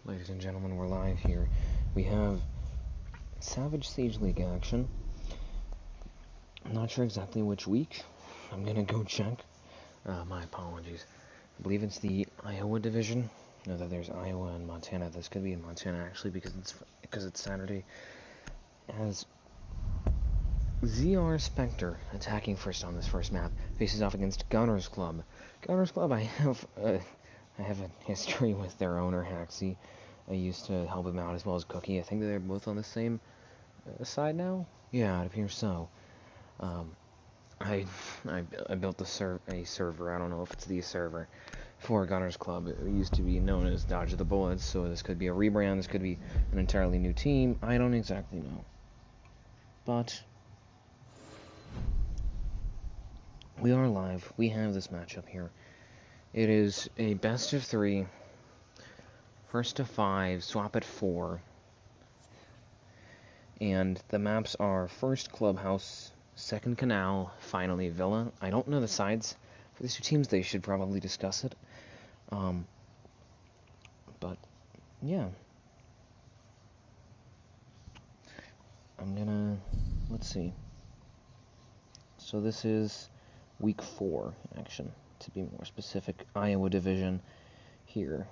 Ladies and gentlemen, we're live here. We have Savage Siege League action. I'm not sure exactly which week. I'm gonna go check. My apologies. I believe it's the Iowa division. Know that there's Iowa and Montana. This could be in Montana actually because it's Saturday. As ZR Specter attacking first on this first map faces off against Gunners Club. Gunners Club, I have a history with their owner Haxie. I used to help him out as well as Cookie. I think they're both on the same side now. Yeah, it appears so. I built a server. I don't know if it's the server for Gunners Club. It used to be known as Dodge the Bullets. So this could be a rebrand. This could be an entirely new team. I don't exactly know. But we are live. We have this matchup here. It is a best of 3, first to 5, swap at 4, and the maps are first Clubhouse, second Canal, finally Villa. I don't know the sides for these two teams. They should probably discuss it. But yeah, let's see. So this is week 4 action, to be more specific. Iowa division here.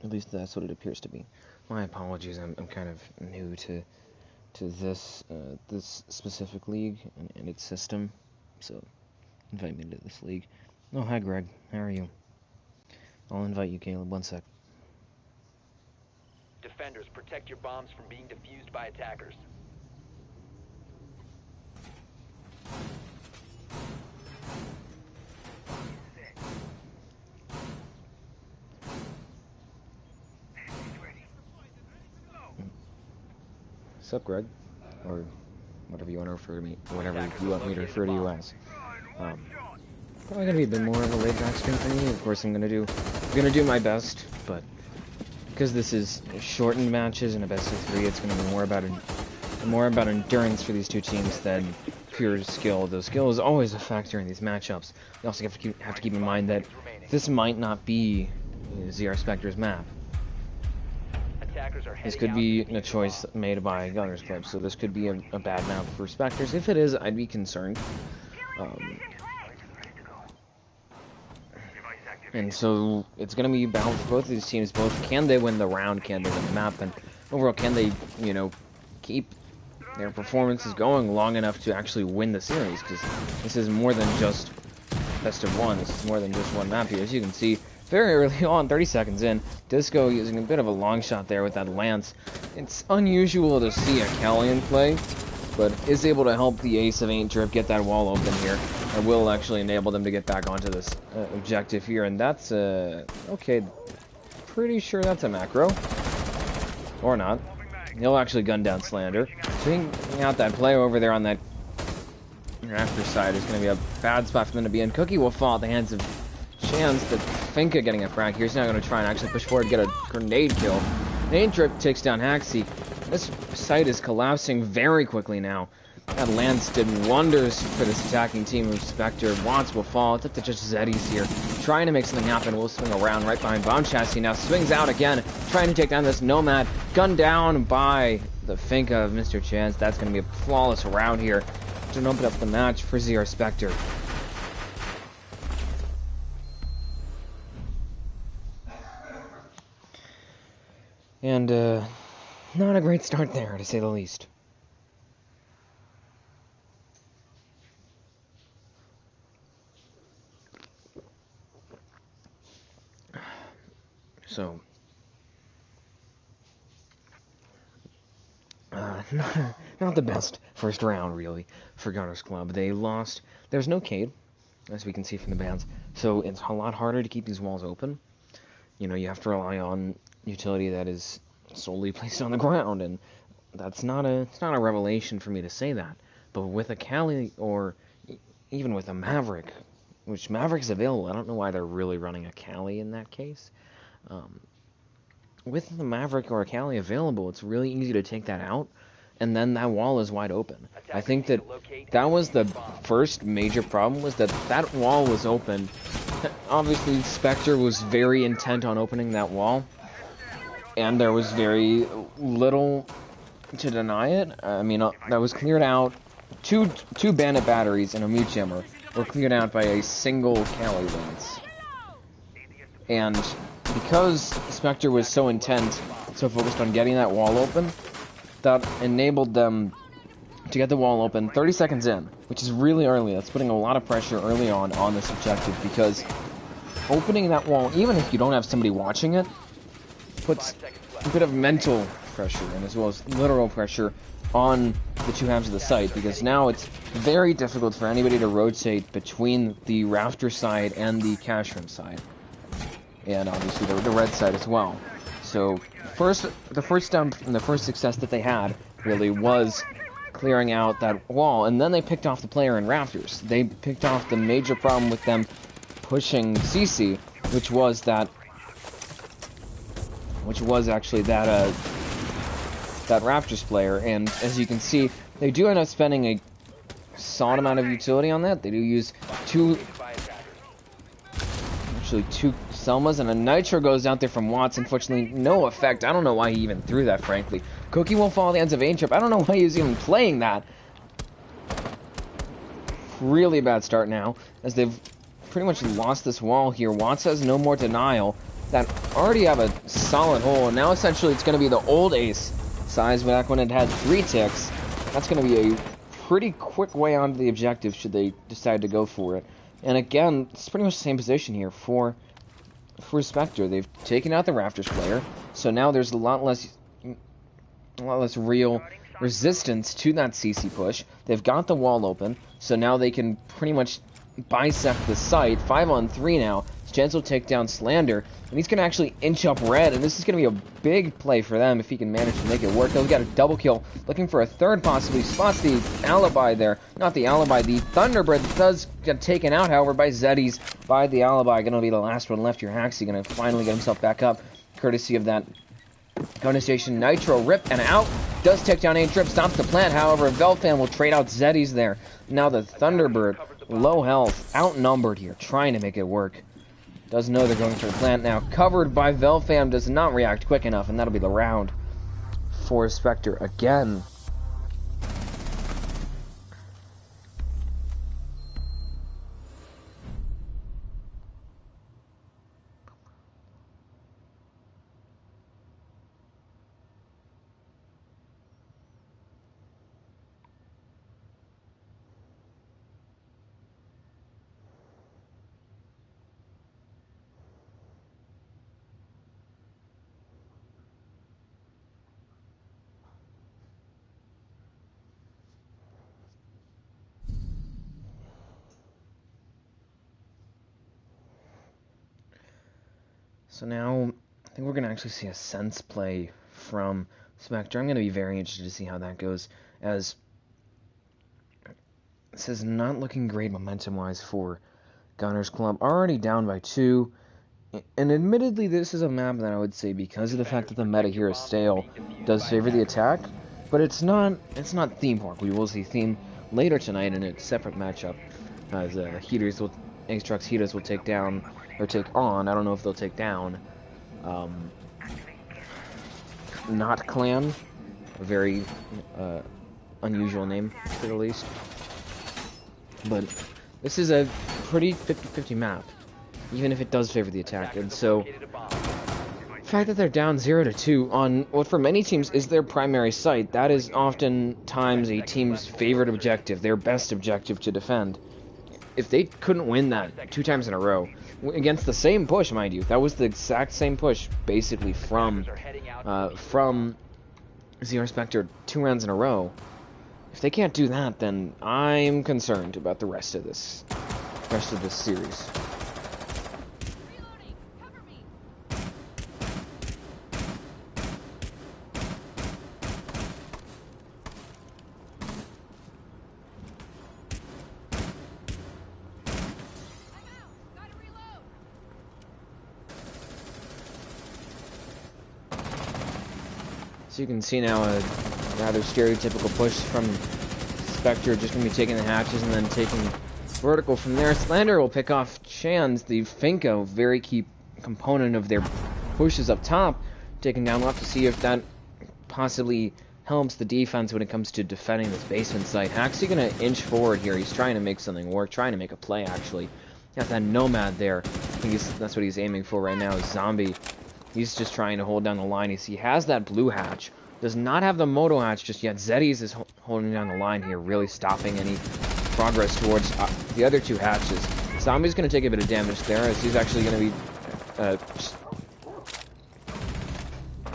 At least that's what it appears to be. My apologies, I'm kind of new to this specific league and its system, so invite me to this league. Oh, hi Greg, how are you? I'll invite you, Caleb, one sec. Defenders, protect your bombs from being defused by attackers. What's up, Greg? Or whatever you want to refer to me, whatever you want me to refer to you as. Probably gonna be a bit more of a laid-back stream for me. Of course, I'm gonna do my best, but because this is shortened matches and a best of 3, it's gonna be more about endurance for these two teams than pure skill. The skill is always a factor in these matchups. You also have to keep in mind that this might not be ZR Specter's map. This could be a choice made by Gunners Club, so this could be a bad map for Specters. If it is, I'd be concerned. And so it's going to be about both of these teams. Both, can they win the round? Can they win the map? And overall, can they, keep their performances going long enough to actually win the series? Because this is more than just best of 1. This is more than just one map here. As you can see, very early on, 30 seconds in, Disco using a bit of a long shot there with that lance. It's unusual to see a Callion play, but is able to help the ace of Ain't Drip get that wall open here. And will actually enable them to get back onto this objective here. And that's, okay, pretty sure that's a macro. Or not. He'll actually gun down Slander. Swinging out that play over there on that after side is going to be a bad spot for them to be in. Cookie will fall at the hands of Chance, but Finka getting a frag here. He's now going to try and actually push forward to get a grenade kill. Ain't Drip takes down Haxie. This site is collapsing very quickly now. That lance did wonders for this attacking team of Specter. Watts will fall. It's up to just Zeddy's here. Trying to make something happen. We'll swing around right behind Bomb Chassis now. Swings out again. Trying to take down this Nomad. Gunned down by the Finka of Mr. Chance. That's going to be a flawless round here to open up the match for ZR Specter. And, not a great start there, to say the least. So, not the best first round, really, for Gunners Club. They lost. There's no Cade, as we can see from the bans, so it's a lot harder to keep these walls open. You have to rely on utility that is solely placed on the ground, and it's not a revelation for me to say that. But with a Cali, or even with a Maverick, which Maverick's available, I don't know why they're really running a Cali in that case. With the Maverick or a Cali available, it's really easy to take that out, and then that wall is wide open. I think that was the first major problem, was that wall was open obviously Specter was very intent on opening that wall, and there was very little to deny it. I mean, that was cleared out. Two bandit batteries and a mute jammer were cleared out by a single Cali lance. And because Specter was so intent, so focused on getting that wall open, that enabled them to get the wall open 30 seconds in, which is really early. That's putting a lot of pressure early on this objective, because opening that wall, even if you don't have somebody watching it, puts a bit of mental pressure and as well as literal pressure on the two halves of the site, because now it's very difficult for anybody to rotate between the rafter side and the cash room side, and obviously the red side as well. So the first dump and the first success that they had really was clearing out that wall, and then they picked off the player in rafters. They picked off the major problem with them pushing CC, which was actually that Raptors player. And as you can see, they do end up spending a solid amount of utility on that. They do use two Selmas, and a Nitro goes out there from Watts. Unfortunately, no effect. I don't know why he even threw that, frankly. Cookie won't fall at the ends of A-Trip. I don't know why he was even playing that. Really bad start now, as they've pretty much lost this wall here. Watts has no more denial. That already have a solid hole, and now essentially it's going to be the old ace size back when it had 3 ticks. That's going to be a pretty quick way onto the objective should they decide to go for it. And again, it's pretty much the same position here for Specter. They've taken out the Raptors player, so now there's a lot less real resistance to that CC push. They've got the wall open, so now they can pretty much bisect the site. 5-on-3 now. Jens will take down Slander, and he's going to actually inch up Red, and this is going to be a big play for them if he can manage to make it work. They've got a double kill, looking for a third possibly. Spots the alibi there. Not the alibi, the Thunderbird does get taken out, however, by Zeddies. By the alibi, going to be the last one left here. Haxie going to finally get himself back up, courtesy of that Gunner Station Nitro. Rip and out. Does take down A-Trip, stops the plant, however, Velfan will trade out Zeddies there. Now the Thunderbird, low health, outnumbered here, trying to make it work. Does know they're going for the plant now. Covered by Velfam, does not react quick enough, and that'll be the round for Specter again. So now, I think we're going to actually see a sense play from Specter. I'm going to be very interested to see how that goes, as this is not looking great momentum-wise for Gunners Club. Already down by 2, and admittedly this is a map that I would say, because of the fact that the meta here is stale, does favor the attack, but it's not Theme Park. We will see Theme later tonight in a separate matchup, as Ace Heaters will take down, or take on, I don't know if they'll take down, Not Clan, a very unusual name, to say the least. But this is a pretty 50-50 map, even if it does favor the attack, and so the fact that they're down 0-2 on what for many teams is their primary site, that is oftentimes a team's favorite objective, their best objective to defend. If they couldn't win that 2 times in a row, against the same push, mind you, that was the exact same push, basically, from ZR Specter 2 rounds in a row. If they can't do that, then I'm concerned about the rest of this series. So you can see now a rather stereotypical push from Specter, just going to be taking the hatches and then taking vertical from there. Slander will pick off Chan's, the Finko, very key component of their pushes up top, taking down left to see if that possibly helps the defense when it comes to defending this basement site. Haxie gonna inch forward here. He's trying to make something work, trying to make a play, actually. Got that Nomad there. I think that's what he's aiming for right now, is Zombie. He's just trying to hold down the line. He has that blue hatch. Does not have the Moto hatch just yet. Zeddy's is holding down the line here, really stopping any progress towards the other two hatches. Zombie's going to take a bit of damage there, as he's actually going to be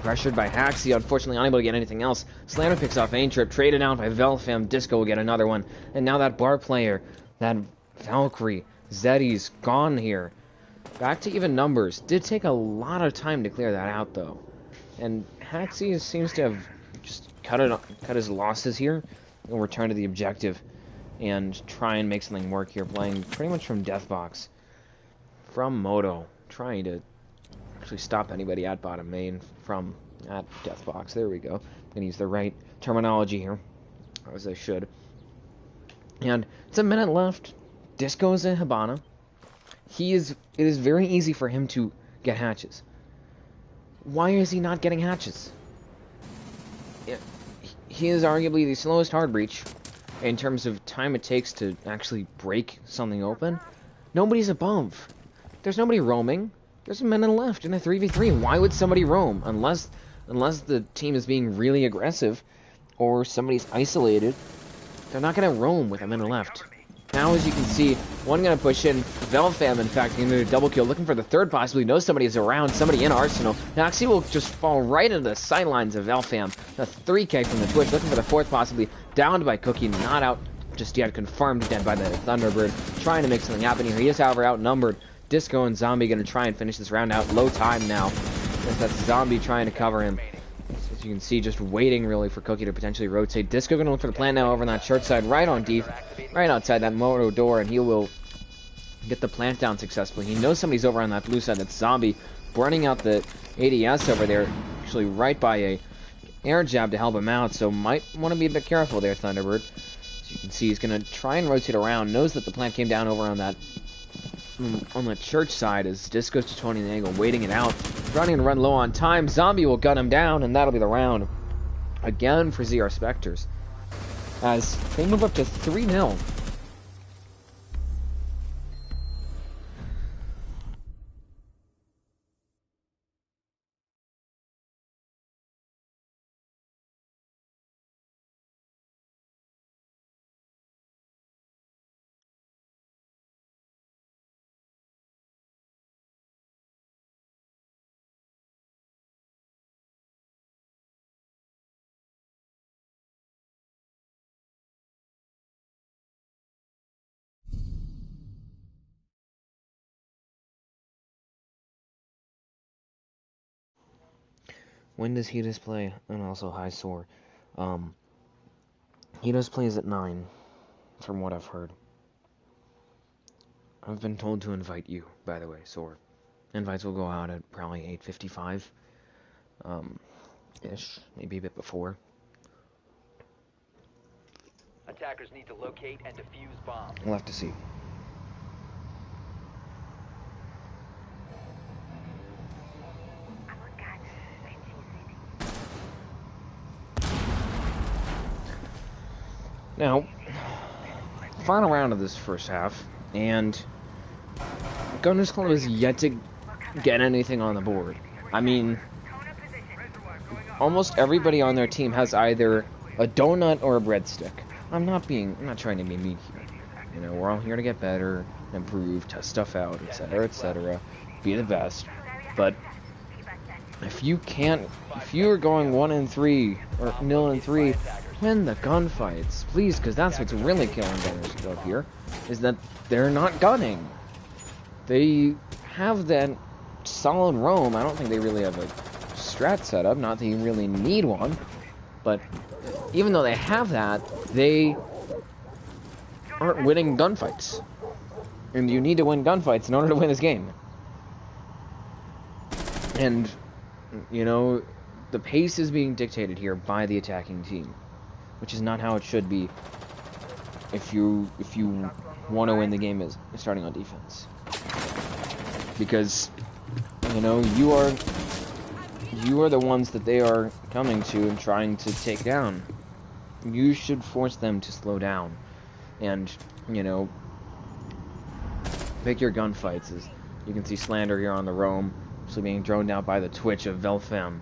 pressured by Haxie, unfortunately unable to get anything else. Slander picks off Ain Trip, traded out by Velfam. Disco will get another one. And now that bar player, that Valkyrie, Zeddy's gone here. Back to even numbers. Did take a lot of time to clear that out, though. And Haxie seems to have just cut his losses here. He'll return to the objective and try and make something work here, playing pretty much from Deathbox. From Moto, trying to actually stop anybody at bottom main from at Deathbox. There we go. I'm going to use the right terminology here, as I should. And it's a minute left. Disco's in Hibana. It is very easy for him to get hatches. Why is he not getting hatches? He is arguably the slowest hard breach in terms of time it takes to actually break something open. Nobody's above. There's nobody roaming. There's a minute left in a 3v3. Why would somebody roam? Unless the team is being really aggressive or somebody's isolated, they're not going to roam with a minute left. Now, as you can see, one going to push in. Velfam, in fact, going to do a double kill, looking for the third, possibly. Knows somebody is around, somebody in Arsenal. Naxi will just fall right into the sidelines of Velfam. A 3K from the Twitch, looking for the fourth, possibly. Downed by Cookie, not out just yet. Confirmed dead by the Thunderbird. Trying to make something happen here. He is, however, outnumbered. Disco and Zombie going to try and finish this round out. Low time now. As that's Zombie trying to cover him. As you can see, just waiting really for Cookie to potentially rotate. Disco going to look for the plant now over on that short side, right on deep, right outside that Moto door, and he will get the plant down successfully. He knows somebody's over on that blue side. That's Zombie burning out the ADS over there, actually right by a air jab to help him out, so might want to be a bit careful there, Thunderbird. As you can see, he's going to try and rotate around, knows that the plant came down over on the church side as Disco's just holding the angle, waiting it out, running to run low on time. Zombie will gun him down, and that'll be the round again for ZR Specters as they move up to 3-0. When does he play? And also High Soar. He plays at 9, from what I've heard. I've been told to invite you, by the way, Soar. Invites will go out at probably 8:55. Ish. Maybe a bit before. Attackers need to locate and defuse bombs. We'll have to see. Now, final round of this first half, and Gunners Club has yet to get anything on the board. I mean, almost everybody on their team has either a donut or a breadstick. I'm not trying to be mean here. You know, we're all here to get better, improve, test stuff out, etc., etc., be the best. But if you're going 1-3 or 0-3, win the gunfights, please, because that's what's really killing Gunners Club here, is that they're not gunning. They have that solid roam. I don't think they really have a strat setup, not that you really need one, but even though they have that, they aren't winning gunfights. And you need to win gunfights in order to win this game. And, you know, the pace is being dictated here by the attacking team, which is not how it should be. If you want to win the game is starting on defense. Because, you know, you are the ones that they are coming to and trying to take down. You should force them to slow down. And, you know, pick your gunfights. As you can see Slander here on the roam, actually being droned out by the Twitch of Velfam.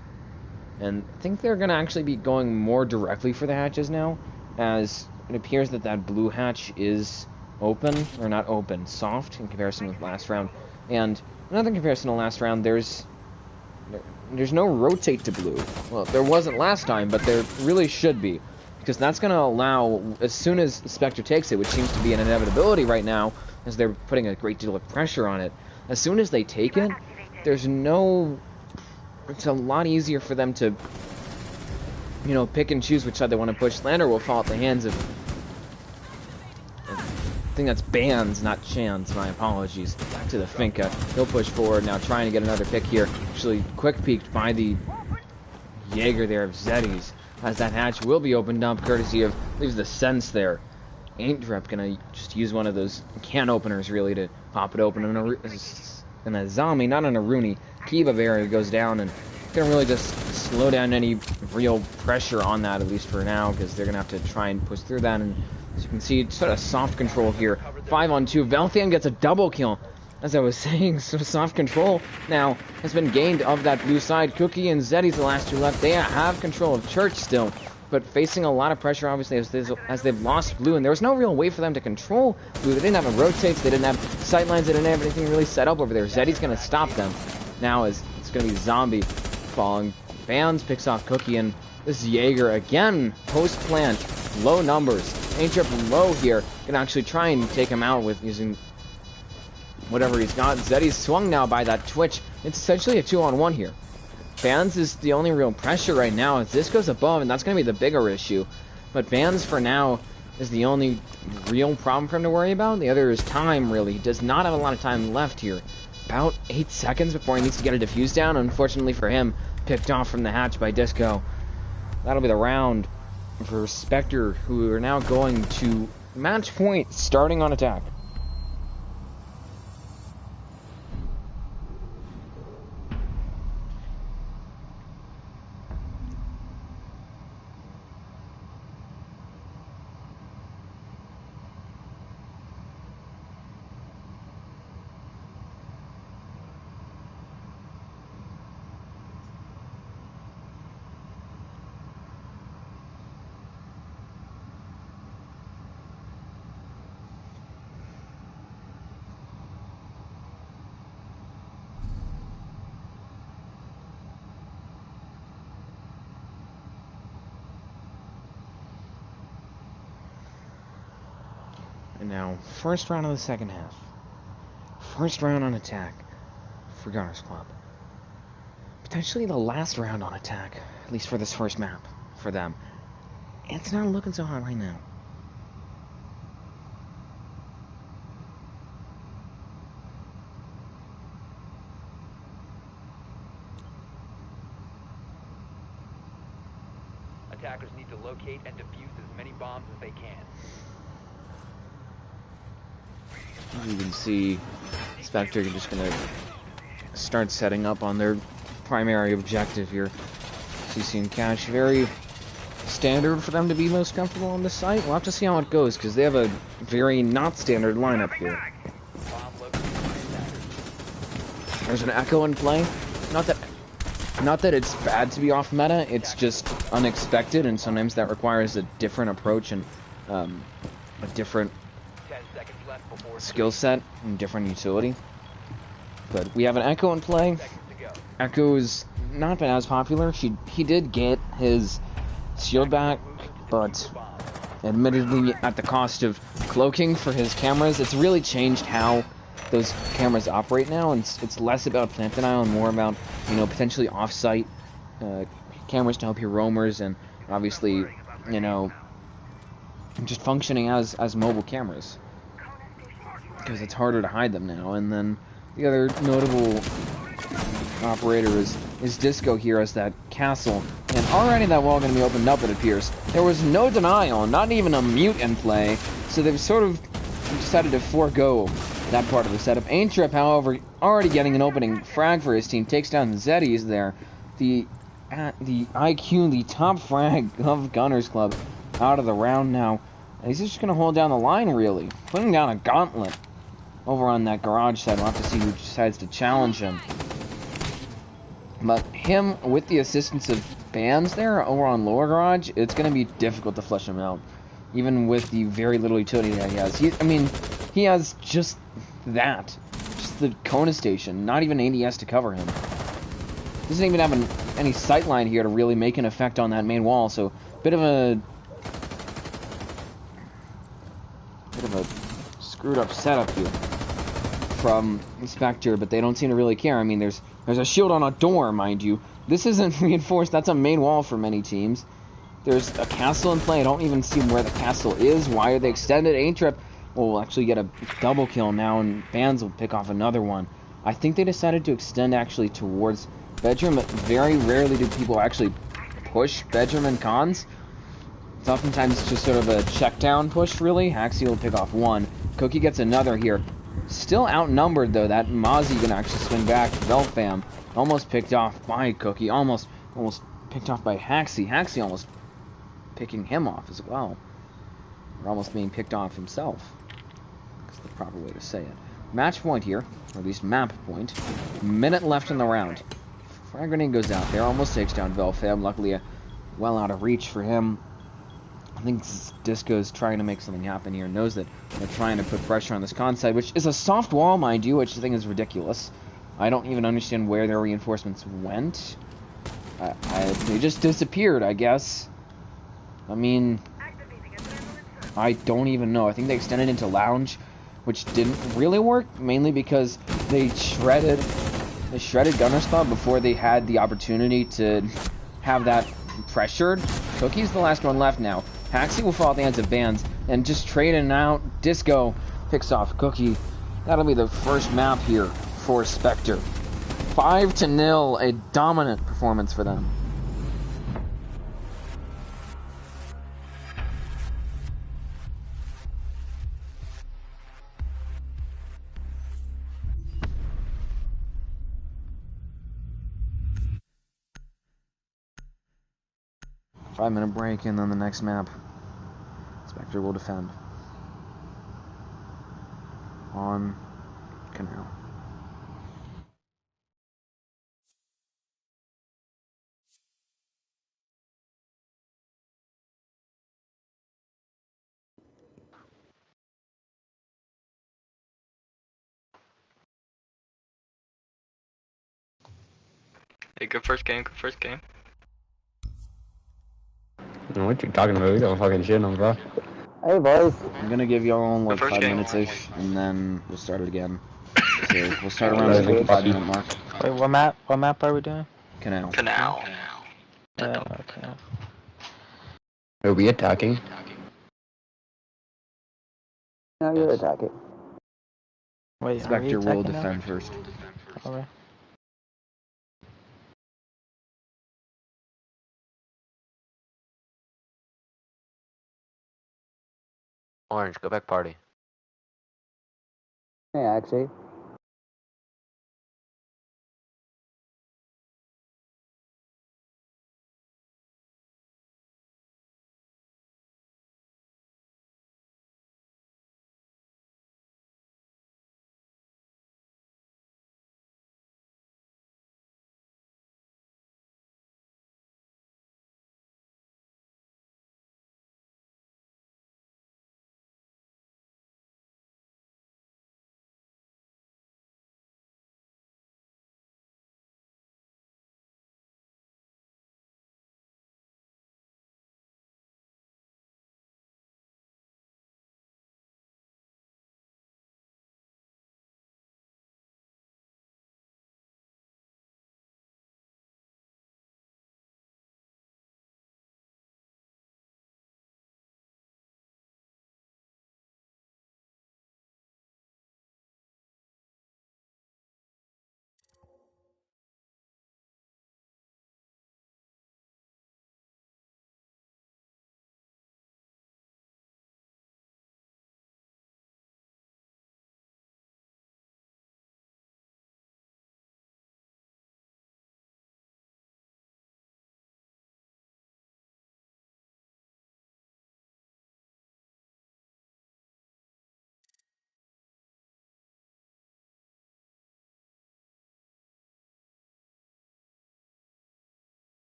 And I think they're going to actually be going more directly for the hatches now, as it appears that that blue hatch is open, or not open, soft in comparison with last round. And another comparison to last round, there's no rotate to blue. Well, there wasn't last time, but there really should be, because that's going to allow, as soon as Specter takes it, which seems to be an inevitability right now, as they're putting a great deal of pressure on it, as soon as they take it, there's no... It's a lot easier for them to, you know, pick and choose which side they want to push. Slander will fall at the hands of... I think that's Bands, not Chance. My apologies. Back to the Finca. He'll push forward now, trying to get another pick here. Actually, quick peeked by the Jaeger there of Zeddy's, as that hatch will be opened up, courtesy of, leaves the Sense there. Ain't Drep gonna just use one of those can openers, really, to pop it open. And a zombie, not an Aruni. Kiva barrier goes down, and gonna really just slow down any real pressure on that, at least for now, because they're gonna have to try and push through that. And as you can see, sort of soft control here. 5-on-2. Velthian gets a double kill. As I was saying, so soft control now has been gained of that blue side. Cookie and Zeddy's the last two left. They have control of Church still, but facing a lot of pressure, obviously, as they've lost blue, and there was no real way for them to control blue. They didn't have a rotates, they didn't have sightlines, they didn't have anything really set up over there. Zeddy's going to stop them. Now as it's going to be Zombie falling. Bands picks off Cookie, and this Jaeger, again, post-plant, low numbers. Ain't Tripping low here, can actually try and take him out with using whatever he's got. Zeddy's swung now by that Twitch. It's essentially a 2-on-1 here. Bands is the only real pressure right now. As this goes above, and that's going to be the bigger issue. But Bands, for now, is the only real problem for him to worry about. The other is time, really. He does not have a lot of time left here. About 8 seconds before he needs to get a defuse down. Unfortunately for him, picked off from the hatch by Disco. That'll be the round for Specter, who are now going to match point, starting on attack. And now, first round of the second half. First round on attack for Gunners Club. Potentially the last round on attack, at least for this first map, for them. It's not looking so hot right now. Attackers need to locate and defuse as many bombs as they can. You can see Spectre just going to start setting up on their primary objective here. CC and Cash, very standard for them to be most comfortable on this site. We'll have to see how it goes, because they have a very not standard lineup here. There's an Echo in play. Not that it's bad to be off meta, it's just unexpected, and sometimes that requires a different approach and a different skill set and different utility. But we have an Echo in play. Echo's not been as popular. He did get his shield back, but admittedly at the cost of cloaking for his cameras. It's really changed how those cameras operate now, and it's less about plant denial and more about, you know, potentially off-site cameras to help your roamers, and obviously, you know, just functioning as mobile cameras, because it's harder to hide them now. And then the other notable operator is Disco here as that castle, and already that wall going to be opened up, it appears. There was no denial, not even a mute in play, so they've sort of decided to forego that part of the setup. Aintrip, however, already getting an opening frag for his team, takes down Zeddy's there. The IQ, the top frag of Gunners Club, out of the round now. He's just going to hold down the line, really. Putting down a gauntlet over on that garage side. We'll have to see who decides to challenge him. But him, with the assistance of bands there over on lower garage, it's going to be difficult to flush him out. Even with the very little utility that he has. He has just that. Just the Kona station. Not even ADS to cover him. Doesn't even have any sight line here to really make an effect on that main wall. So, bit of a screwed up setup here from Specter, but they don't seem to really care. I mean, there's a shield on a door, mind you. This isn't reinforced. That's a main wall for many teams. There's a castle in play. I don't even see where the castle is. Why are they extended? Aintrip will actually get a double kill now, and Bands will pick off another one. I think they decided to extend actually towards bedroom, but very rarely do people actually push bedroom and cons. It's oftentimes just sort of a check down push, really. Haxie will pick off one. Cookie gets another here. Still outnumbered, though. That Mozzie can actually swing back. Velfam almost picked off by Cookie. Almost picked off by Haxie. Haxie almost picking him off as well. Or almost being picked off himself. That's the proper way to say it. Match point here. Or at least map point. Minute left in the round. Frag grenade goes out there. Almost takes down Velfam. Luckily, well out of reach for him. I think Disco's trying to make something happen here. Knows that they're trying to put pressure on this con side, which is a soft wall, mind you, which I think is ridiculous. I don't even understand where their reinforcements went. They just disappeared, I guess. I mean, I don't even know. I think they extended into lounge, which didn't really work, mainly because they shredded Gunners Club before they had the opportunity to have that pressured. Cookie's the last one left now. Haxie will fall at the hands of Bands, and just trading out. Disco picks off Cookie. That'll be the first map here for Specter. 5-0, a dominant performance for them. Five-minute break, and then the next map. Spectre will defend. On Canal. Hey, good first game, good first game. What you talking about? We don't fucking shit on, bro. Hey boys. I'm gonna give y'all like First 5 game. minutes-ish, and then we'll start it again. So we'll start around the 55-minute mark. Wait, what map? What map are we doing? Canal. Canal. Okay. Are we attacking? No, you're attacking. Wait, are we Spectre will attacking now? defend first. Okay. Orange, go back party. Yeah, actually.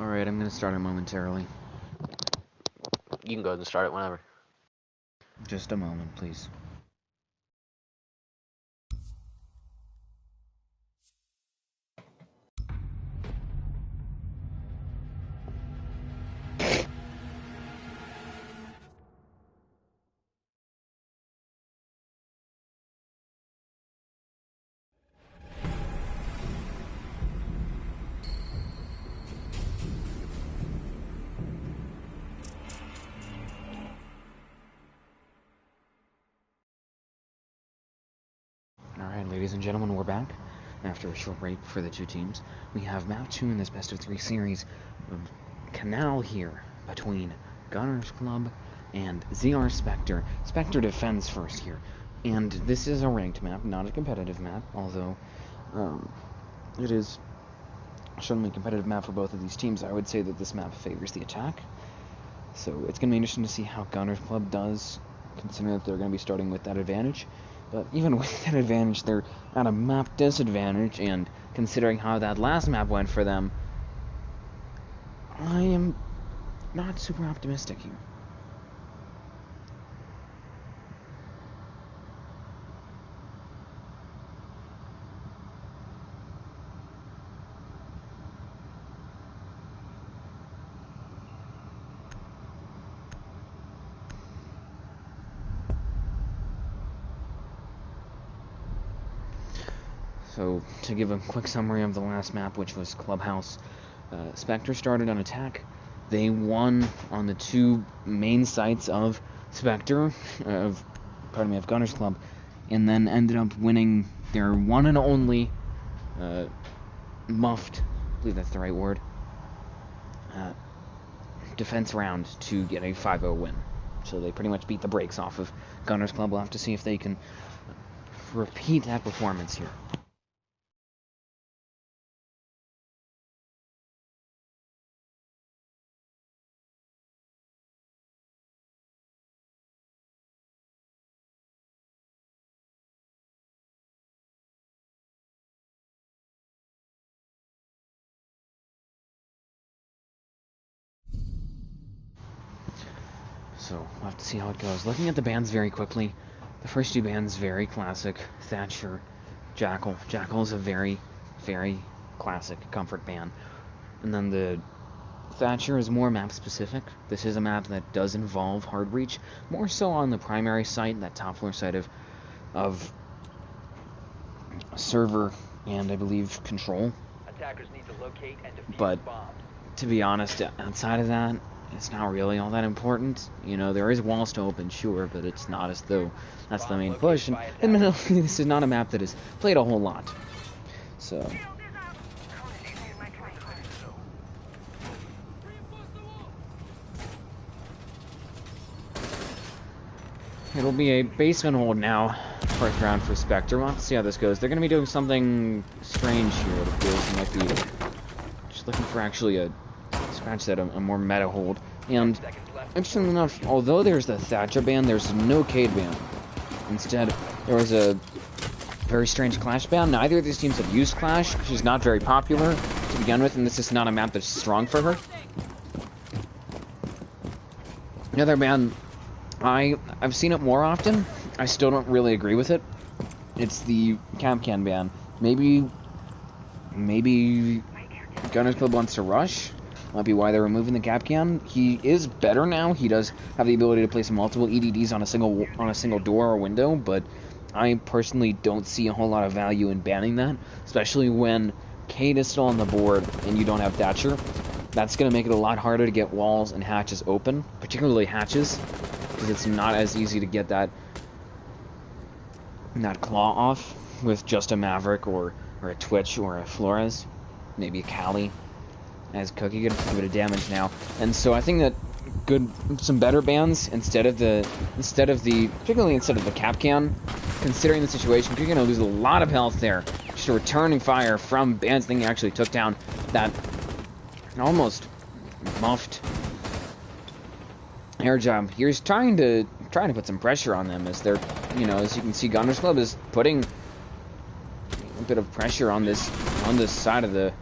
Alright, I'm gonna start it momentarily. You can go ahead and start it whenever. Just a moment, please. Alright, ladies and gentlemen, we're back. After a short break for the two teams, we have map 2 in this best of 3 series of Canal here between Gunners Club and ZR Specter. Specter defends first here, and this is a ranked map, not a competitive map, although it is certainly a competitive map for both of these teams. I would say that this map favors the attack, so it's going to be interesting to see how Gunners Club does, considering that they're going to be starting with that advantage. But even with that advantage, they're at a map disadvantage, and considering how that last map went for them, I am not super optimistic here. So, to give a quick summary of the last map, which was Clubhouse, Spectre started on attack. They won on the two main sites of Spectre, of Gunners Club, and then ended up winning their one and only muffed, I believe that's the right word, defense round to get a 5-0 win. So they pretty much beat the brakes off of Gunners Club. We'll have to see if they can repeat that performance here. So, we'll have to see how it goes. Looking at the bands very quickly, the first two bands, very classic. Thatcher, Jackal. Jackal is a very, very classic comfort band. And then the Thatcher is more map-specific. This is a map that does involve hard reach, more so on the primary site, that top floor site of server and, I believe, control. Attackers need to locate and defuse But, bombs. to be honest, outside of that, it's not really all that important. You know, there is walls to open, sure, but it's not as though that's the main push. And admittedly, this is not a map that is played a whole lot. So, it'll be a basement hold now, first round for Spectre. We'll have to see how this goes. They're going to be doing something strange here. It appears they might be just looking for actually a more meta hold. And interestingly enough, although there's the Thatcher ban, there's no Cade ban. Instead, there was a very strange Clash ban. Neither of these teams have used Clash. She's not very popular to begin with, and this is not a map that's strong for her. The other ban, I've seen it more often. I still don't really agree with it. It's the Capcan ban. Maybe Gunners Club wants to rush. Might be why they're removing the Capcan. He is better now. He does have the ability to place multiple EDDs on a single door or window, but I personally don't see a whole lot of value in banning that, especially when Cade is still on the board and you don't have Thatcher. That's going to make it a lot harder to get walls and hatches open, particularly hatches, because it's not as easy to get that claw off with just a Maverick or a Twitch or a Flores, maybe a Cali. As Cookie get a bit of damage now, and so I think that some better bans instead of the Capcan, considering the situation, you're gonna lose a lot of health there. Just a returning fire from bans. I think he actually took down that almost muffed air job. He's trying to put some pressure on them as they're, as you can see, Gunners Club is putting a bit of pressure on this side of the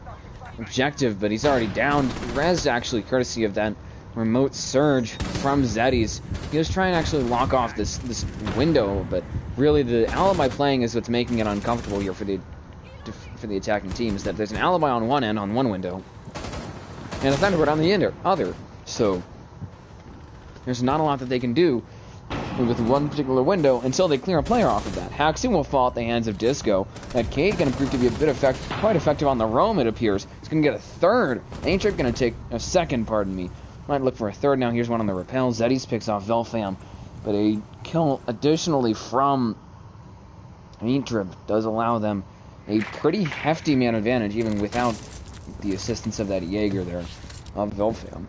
objective, but he's already down. Rez, actually, courtesy of that remote surge from Zeddy's. He was trying to actually lock off this window, but really the alibi playing is what's making it uncomfortable here for the attacking team, is that there's an alibi on one end, on one window, and a Thunderbird on the other. So there's not a lot that they can do with one particular window until they clear a player off of that. Haxon will fall at the hands of Disco. That Cade going to prove to be quite effective on the roam, it appears. He's going to get a third. Aintrip going to take a second, pardon me. Might look for a third now. Here's one on the rappel. Zeddy's picks off Velfam. But a kill additionally from Aintrip does allow them a pretty hefty man advantage, even without the assistance of that Jaeger there of Velfam.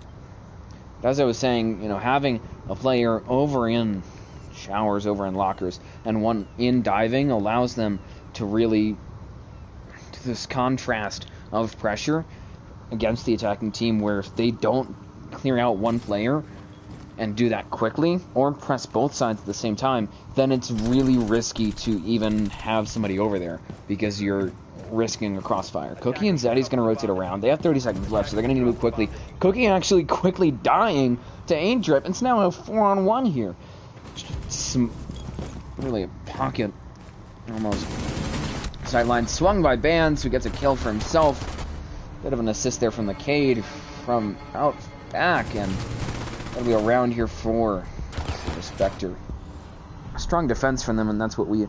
But as I was saying, having a player over in showers, over in lockers, and one in diving allows them to really do this contrast of pressure against the attacking team, where if they don't clear out one player and do that quickly, or press both sides at the same time, then it's really risky to even have somebody over there, because you're risking a crossfire. Cookie and Zeddy's going to rotate around. They have 30 seconds left, so they're going to need to move quickly. Cookie actually quickly dying to Aintrip. It's now a 4-on-1 here. Really a pocket, almost. Sideline swung by Bands, who gets a kill for himself. Bit of an assist there from the Cade from out back, and that'll be a round here for the Specter. Strong defense from them, and that's what we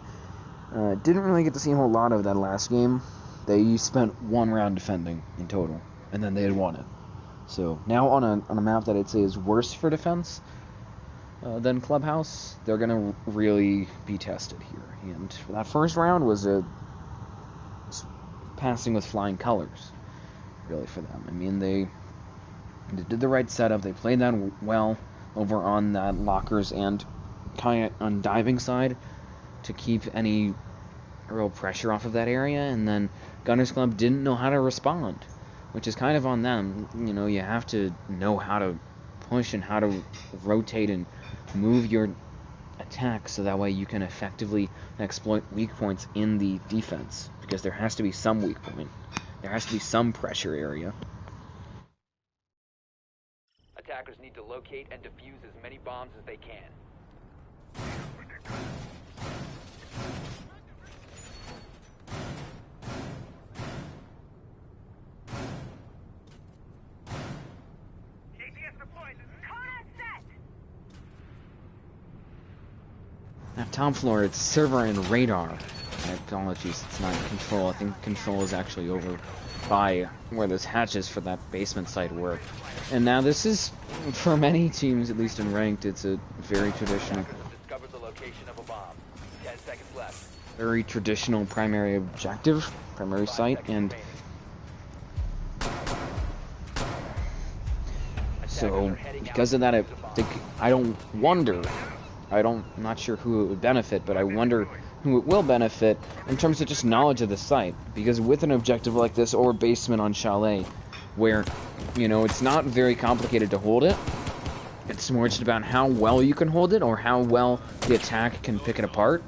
didn't really get to see a whole lot of that last game. They spent one round defending in total, and then they had won it. So now on a map that I'd say is worse for defense than Clubhouse, they're going to really be tested here. And that first round was passing with flying colors, really, for them. I mean, they did the right setup. They played that well over on that lockers and kind of on diving side to keep any real pressure off of that area. And then Gunners Club didn't know how to respond, which is kind of on them. You have to know how to push and how to rotate and move your attack so that way you can effectively exploit weak points in the defense, because there has to be some weak point. There has to be some pressure area. Attackers need to locate and defuse as many bombs as they can. Now, top floor, it's server and radar. Apologies, it's not control. I think control is actually over by where those hatches for that basement site were. And now this is, for many teams, at least in ranked, it's a very traditional, Discovered the location of a bomb. 10 seconds left. very traditional primary objective, primary site, and so because of that, I'm not sure who it would benefit, but I wonder who it will benefit in terms of just knowledge of the site. Because with an objective like this, or basement on Chalet, where, it's not very complicated to hold it, it's more just about how well you can hold it, or how well the attack can pick it apart.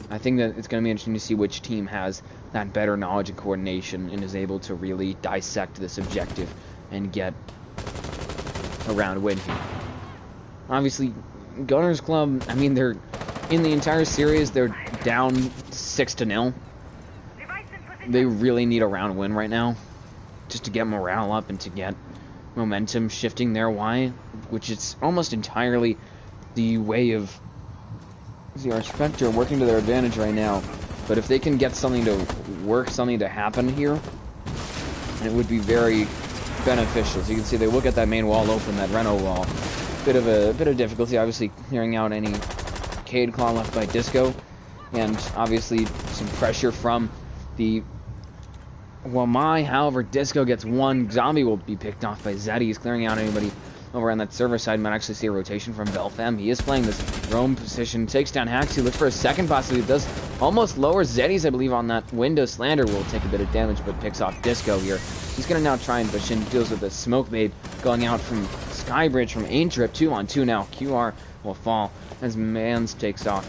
I think that it's going to be interesting to see which team has that better knowledge and coordination and is able to really dissect this objective and get a round win here. Obviously, Gunners Club, I mean, they're in the entire series, they're down 6-0. They really need a round win right now, just to get morale up and to get momentum shifting their way, which is almost entirely the way of our Specter working to their advantage right now. But if they can get something to work, something to happen here, it would be very beneficial. As you can see, they look at that main wall open, that Renault wall. Bit of difficulty, obviously, clearing out any Cade Claw left by Disco, and obviously some pressure from the Wamai. However, Disco gets one. Zombie will be picked off by Zeddy. He's clearing out anybody over on that server side. Might actually see a rotation from Belfam. He is playing this roam position. Takes down Haxi. Looks for a second possibly. Does almost lower Zeddy's, I believe, on that window. Slander will take a bit of damage, but picks off Disco here. He's going to now try and push in. Deals with the smoke bait going out from Skybridge from Aintrip. 2-on-2 now. QR will fall as Mans takes off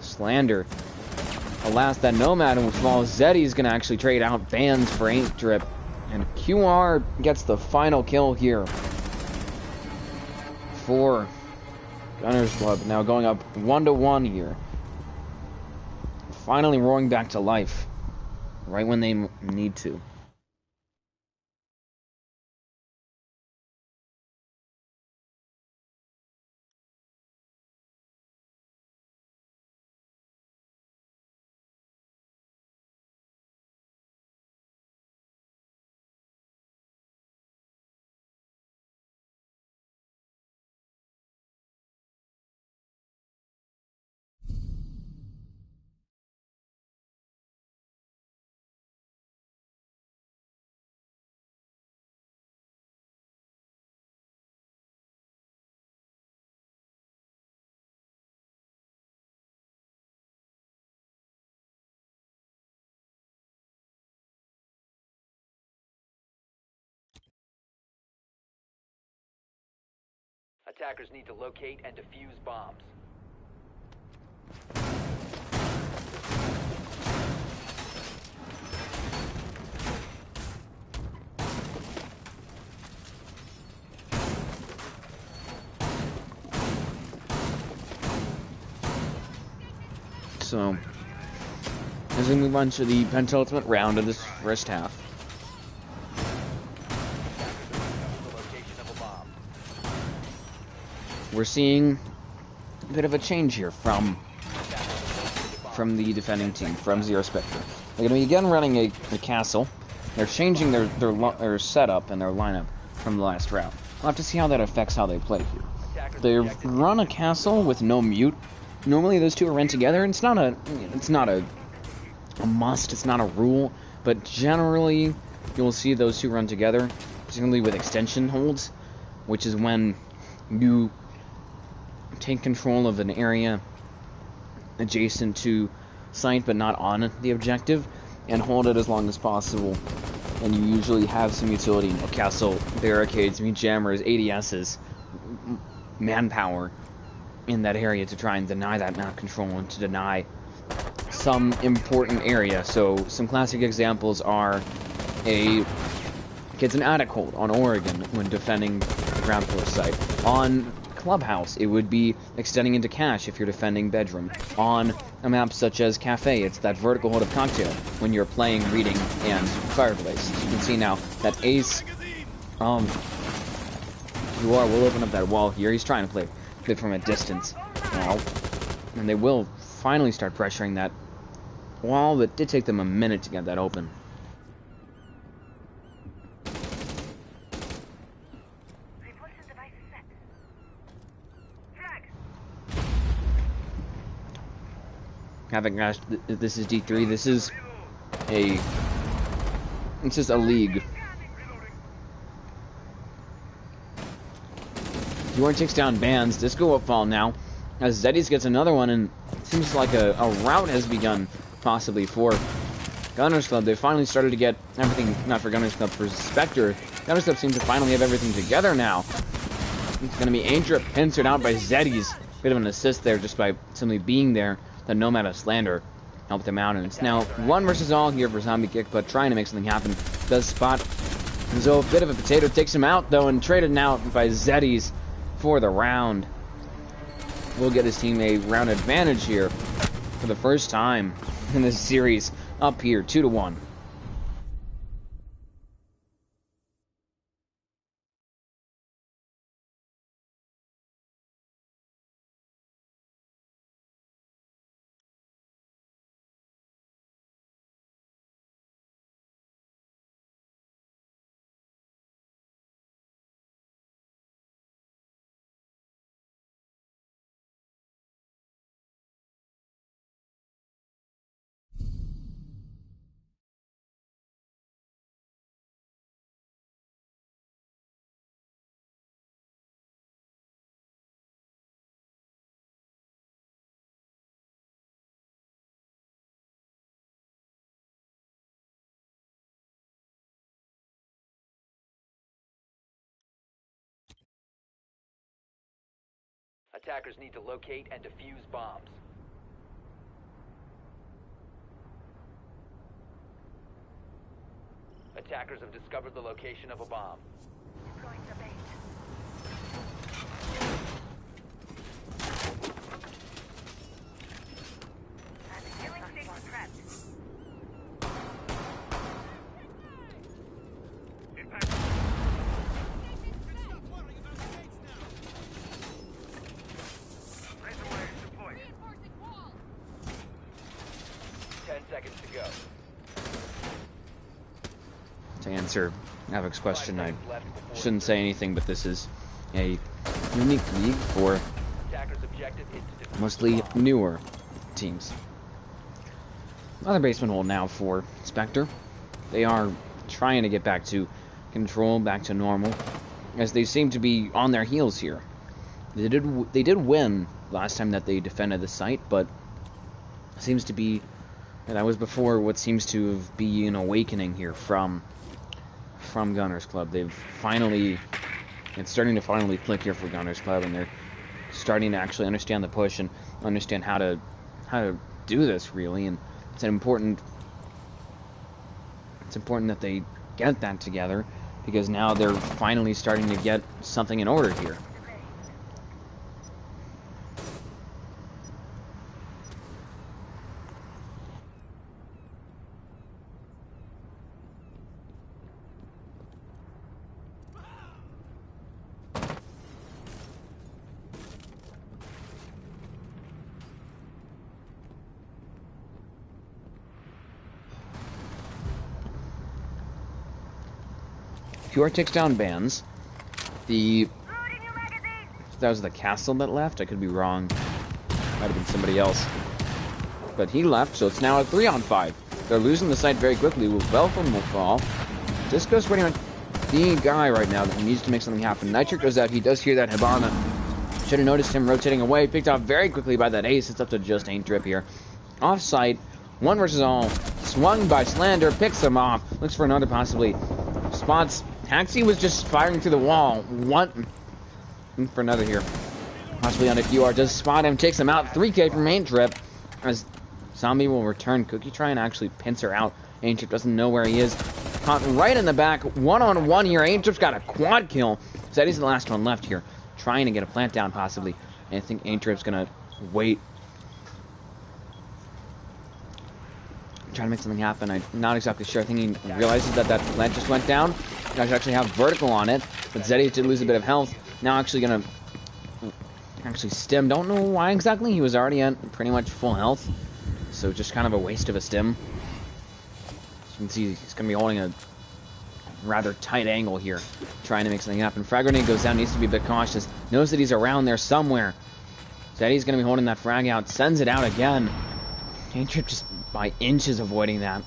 Slander. Alas, that Nomad will fall. Zeddy's going to actually trade out Bands for Aintrip. And QR gets the final kill here for Gunner's Club. Now going up 1-1 here. Finally roaring back to life. Right when they need to. Attackers need to locate and defuse bombs. So, as we move on to the penultimate round of this first half. The location of a bomb. We're seeing a bit of a change here from the defending team, from Zero Specter. They're going to be again running a castle. They're changing their setup and their lineup from the last round. We'll have to see how that affects how they play here. They've run a castle with no mute. Normally those two are run together. It's not a must. It's not a rule, but generally you'll see those two run together, particularly with extension holds, which is when you take control of an area adjacent to site but not on the objective, and hold it as long as possible. And you usually have some utility, castle, barricades, meat jammers, ADSs, manpower in that area to try and deny that map control and to deny some important area. So some classic examples are gets an attic hold on Oregon when defending the ground floor site. On Clubhouse, it would be extending into cache if you're defending bedroom. On a map such as Cafe, it's that vertical hold of Cocktail when you're playing Reading and Fireplace. As you can see now, that Ace, will open up that wall here. He's trying to play a bit from a distance now, and they will finally start pressuring that wall, but it did take them a minute to get that open. Havoc, guys, this is D3. This is a league. Yorn takes down Bands. Disco Upfall now, as Zeddy's gets another one, and it seems like a rout has begun, possibly, for Gunner's Club. They finally started to get everything, not for Gunner's Club, for Specter. Gunner's Club seems to finally have everything together now. It's going to be Aintrip pincered out by Zeddy's. Bit of an assist there just by simply being there. The Nomad of Slander helped him out, and it's now 1 versus all here for Zombie Kick, but trying to make something happen. Does spot Zo, a bit of a potato, takes him out though, and traded out by Zeddy's for the round. Will get his team a round advantage here for the first time in this series, up here 2-1. Attackers need to locate and defuse bombs. Attackers have discovered the location of a bomb. To answer Avic's question, I shouldn't say anything, but this is a unique league for mostly newer teams. Another basement hole now for Specter. They are trying to get back to control, back to normal, as they seem to be on their heels here. They did win last time that they defended the site, but it seems to be, and that was before what seems to be an awakening here from Gunners Club. It's starting to finally click here for Gunners Club, and they're starting to actually understand the push and understand how to do this really, and it's important that they get that together, because now they're finally starting to get something in order here. QR takes down Bands. That was the castle that left. I could be wrong. Might have been somebody else. But he left, so it's now a 3-on-5. They're losing the site very quickly. Welcome will fall. Disco's pretty much the guy right now that needs to make something happen. Nitric goes out. He does hear that Hibana. Should have noticed him rotating away. Picked off very quickly by that ace. It's up to just Ain't Drip here. Off-site. 1 versus all. Swung by Slander. Picks him off. Looks for another possibly. Spots. Haxie was just firing through the wall. One for another here. Possibly on a QR. Does spot him. Takes him out. 3K from Ain't Drip. As Zombie will return. Cookie try and actually pincer out. Ain't Drip doesn't know where he is. Caught right in the back. 1-on-1 here. Ain't Drip's got a quad kill. Zeddy's the last one left here. Trying to get a plant down possibly. And I think Ain't Drip's gonna wait. Trying to make something happen. I'm not exactly sure. I think he realizes that plant just went down. Guys actually have vertical on it, but Zeddy did lose a bit of health. Now actually gonna stim. Don't know why exactly. He was already at pretty much full health, so just kind of a waste of a stim. As you can see, he's gonna be holding a rather tight angle here, trying to make something happen. Frag grenade goes down. Needs to be a bit cautious. Knows that he's around there somewhere. Zeddy's gonna be holding that frag out. Sends it out again. Ain't Drip just by inches avoiding that.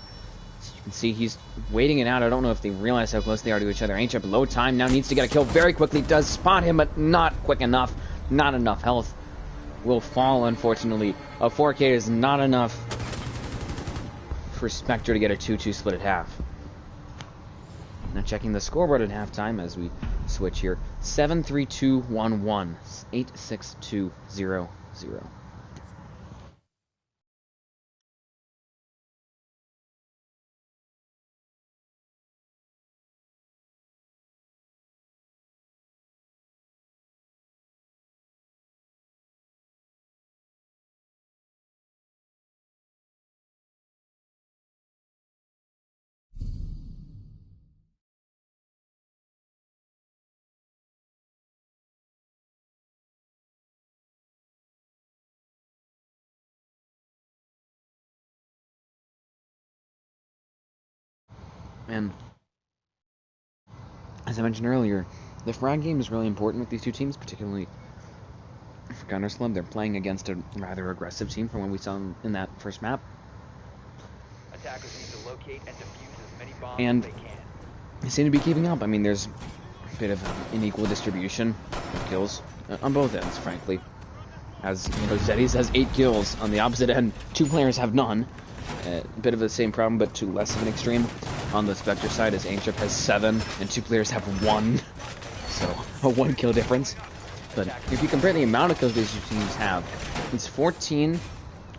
So you can see he's waiting it out. I don't know if they realize how close they are to each other. Ain't Drip low time. Now needs to get a kill very quickly. Does spot him, but not quick enough. Not enough health. Will fall, unfortunately. A 4K is not enough for Spectre to get a 2-2 split at half. Now checking the scoreboard at halftime as we switch here. 7-3-2-1-1. 8-6-2-0-0. And as I mentioned earlier, the frag game is really important with these two teams, particularly for Gunners Club. They're playing against a rather aggressive team from what we saw in that first map. Attackers need to locate and defuse as many bombs And as they can. they seem to be keeping up. I mean, there's a bit of an unequal distribution of kills on both ends, frankly. As you know, Zeddy's has 8 kills. On the opposite end, 2 players have none. A bit of the same problem, but to less of an extreme. On the Spectre side, as Ain't Drip has 7, and 2 players have 1. So, a 1 kill difference. But if you compare the amount of kills these two teams have, it's 14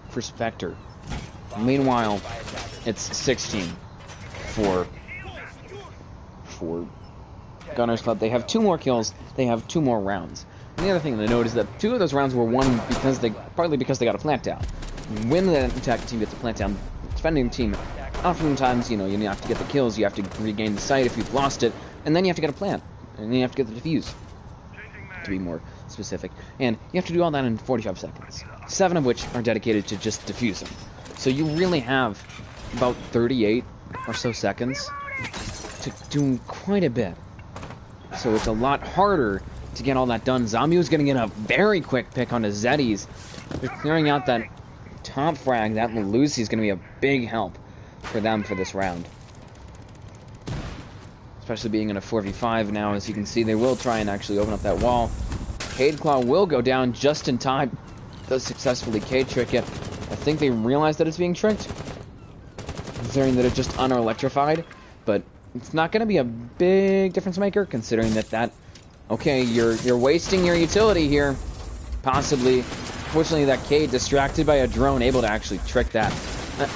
for Spectre. Meanwhile, it's 16 for for Gunners Club. They have 2 more kills. They have 2 more rounds. And the other thing to note is that 2 of those rounds were won partly because they got a plant down. When the attacking team gets a plant down, the defending team, oftentimes, you have to get the kills, you have to regain the site if you've lost it, and then you have to get a plant, and then you have to get the defuse, to be more specific. And you have to do all that in 45 seconds, 7 of which are dedicated to just defusing. So you really have about 38 or so seconds to do quite a bit. So it's a lot harder to get all that done. Zombie was going to get a very quick pick on the Zeddies. They're clearing out that top frag. That Lucy is going to be a big help for them for this round. Especially being in a 4v5 now. As you can see, they will try and actually open up that wall. Cade Claw will go down just in time. Does successfully Cade trick it. I think they realize that it's being tricked, considering that it's just unelectrified. But it's not going to be a big difference maker, considering that okay, you're wasting your utility here, possibly. Fortunately, that Cade distracted by a drone, able to actually trick that.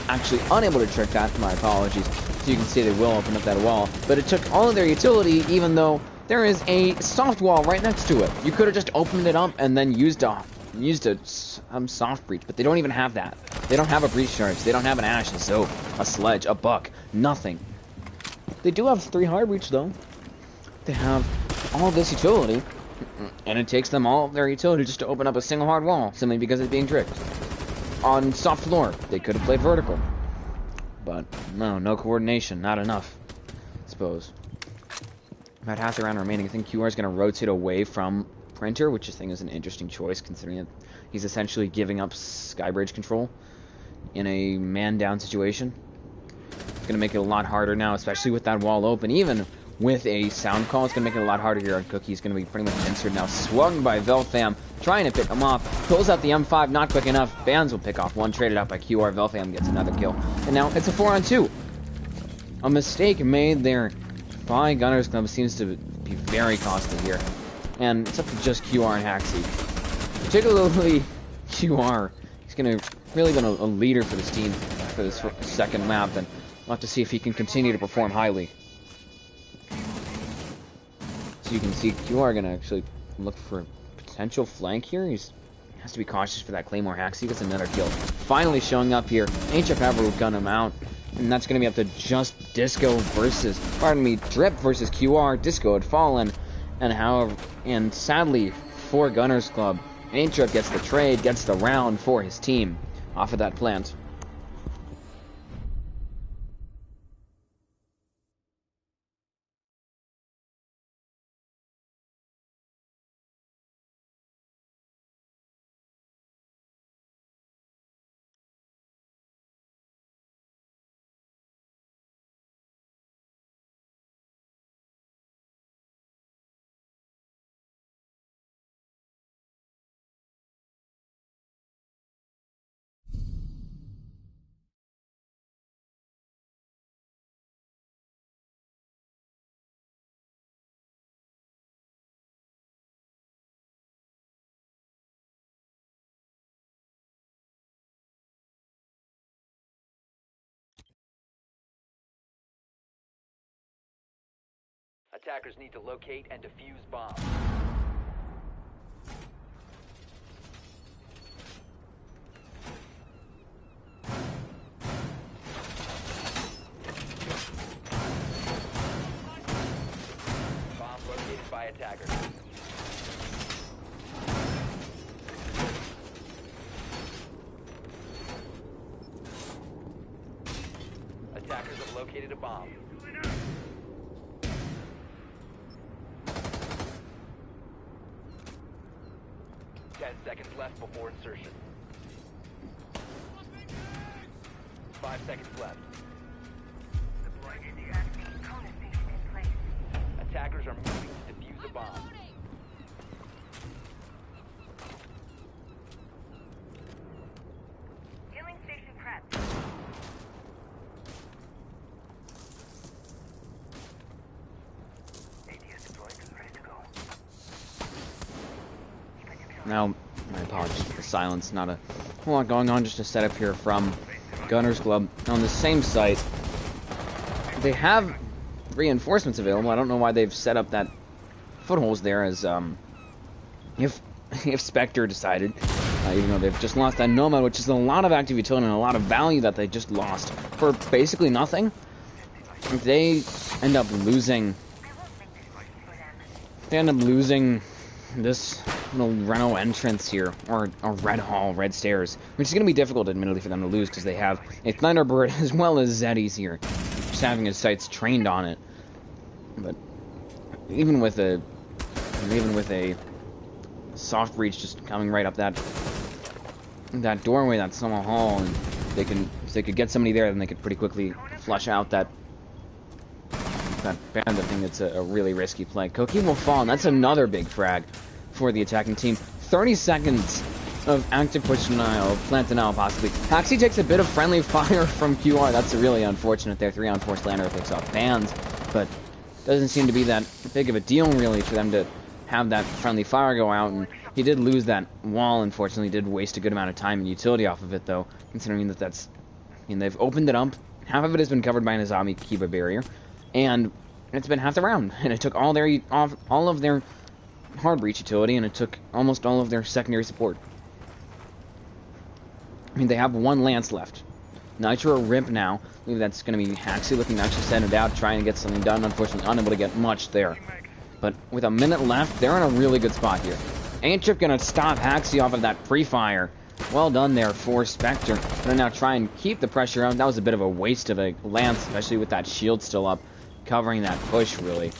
Actually unable to trick that, my apologies. So you can see they will open up that wall. But it took all of their utility, even though there is a soft wall right next to it. You could have just opened it up and then used a soft breach, but they don't even have that. They don't have a breach charge. They don't have an ash, a soap, a sledge, a buck, nothing. They do have 3 hard breach though. They have all of this utility, and it takes them all of their utility just to open up a single hard wall, simply because it's being tricked. On soft floor, they could have played vertical, but no coordination, not enough, I suppose. About half the round remaining. I think QR is going to rotate away from Printer, which I think is an interesting choice, considering that he's essentially giving up Skybridge control in a man-down situation. It's going to make it a lot harder now, especially with that wall open. Even with a sound call, it's going to make it a lot harder here on Cookie. He's going to be pretty much inserted now. Swung by Velfam, trying to pick him off. Pulls out the M5, not quick enough. Bands will pick off one, traded out by QR. Velfam gets another kill. And now it's a 4-on-2. A mistake made there by Gunners Club seems to be very costly here. And it's up to just QR and Haxie. Particularly QR. He's going to really been a leader for this team for this second map, and we'll have to see if he can continue to perform highly. So you can see QR going to actually look for a potential flank here. He has to be cautious for that Claymore Haxie. Gets another kill. Finally showing up here. HF will gun him out. And that's going to be up to just Disco versus, Drip versus QR. Disco had fallen. And sadly, for Gunners Club, Drip gets the trade, gets the round for his team off of that plant. Attackers need to locate and defuse bombs. Bomb located by attackers. Attackers have located a bomb. 10 seconds left before insertion. 5 seconds left. Attackers are moving to defuse a bomb. Healing station prepped. ATS deployed and ready to go. Now, my apologies for the silence. Not a whole lot going on. Just a setup here from Gunners Club on the same site. They have reinforcements available. I don't know why they've set up that footholds there, as if Specter decided, even though they've just lost that Nomad, which is a lot of active utility and a lot of value that they just lost for basically nothing. If they end up losing, this little Renault entrance here, or a red hall, red stairs, which is going to be difficult, admittedly, for them to lose because they have a Thunderbird as well as Zeddy's here, just having his sights trained on it. But even with a soft breach just coming right up that doorway, that small hall, and if they could get somebody there, then they could pretty quickly flush out that bandit thing. That's a really risky play. Cookie will fall, and that's another big frag for the attacking team. 30 seconds of active push denial, plant denial possibly. Haxie takes a bit of friendly fire from QR. That's really unfortunate there. 3-on-4 Slander picks off bans, but doesn't seem to be that big of a deal really for them to have that friendly fire go out. And he did lose that wall, unfortunately. Did waste a good amount of time and utility off of it, though, considering that that's... I mean, they've opened it up. Half of it has been covered by an Azami Kiba barrier, and it's been half the round. And it took all of their hard breach utility, and it took almost all of their secondary support. I mean, they have one Lance left. Nitro Rimp now. I believe that's going to be Haxie looking to actually send it out, trying to get something done. Unfortunately, unable to get much there. But with a minute left, they're in a really good spot here. Ain't Trip going to stop Haxie off of that pre-fire. Well done there for Specter. Gonna now try and keep the pressure on. That was a bit of a waste of a Lance, especially with that shield still up, covering that push, really.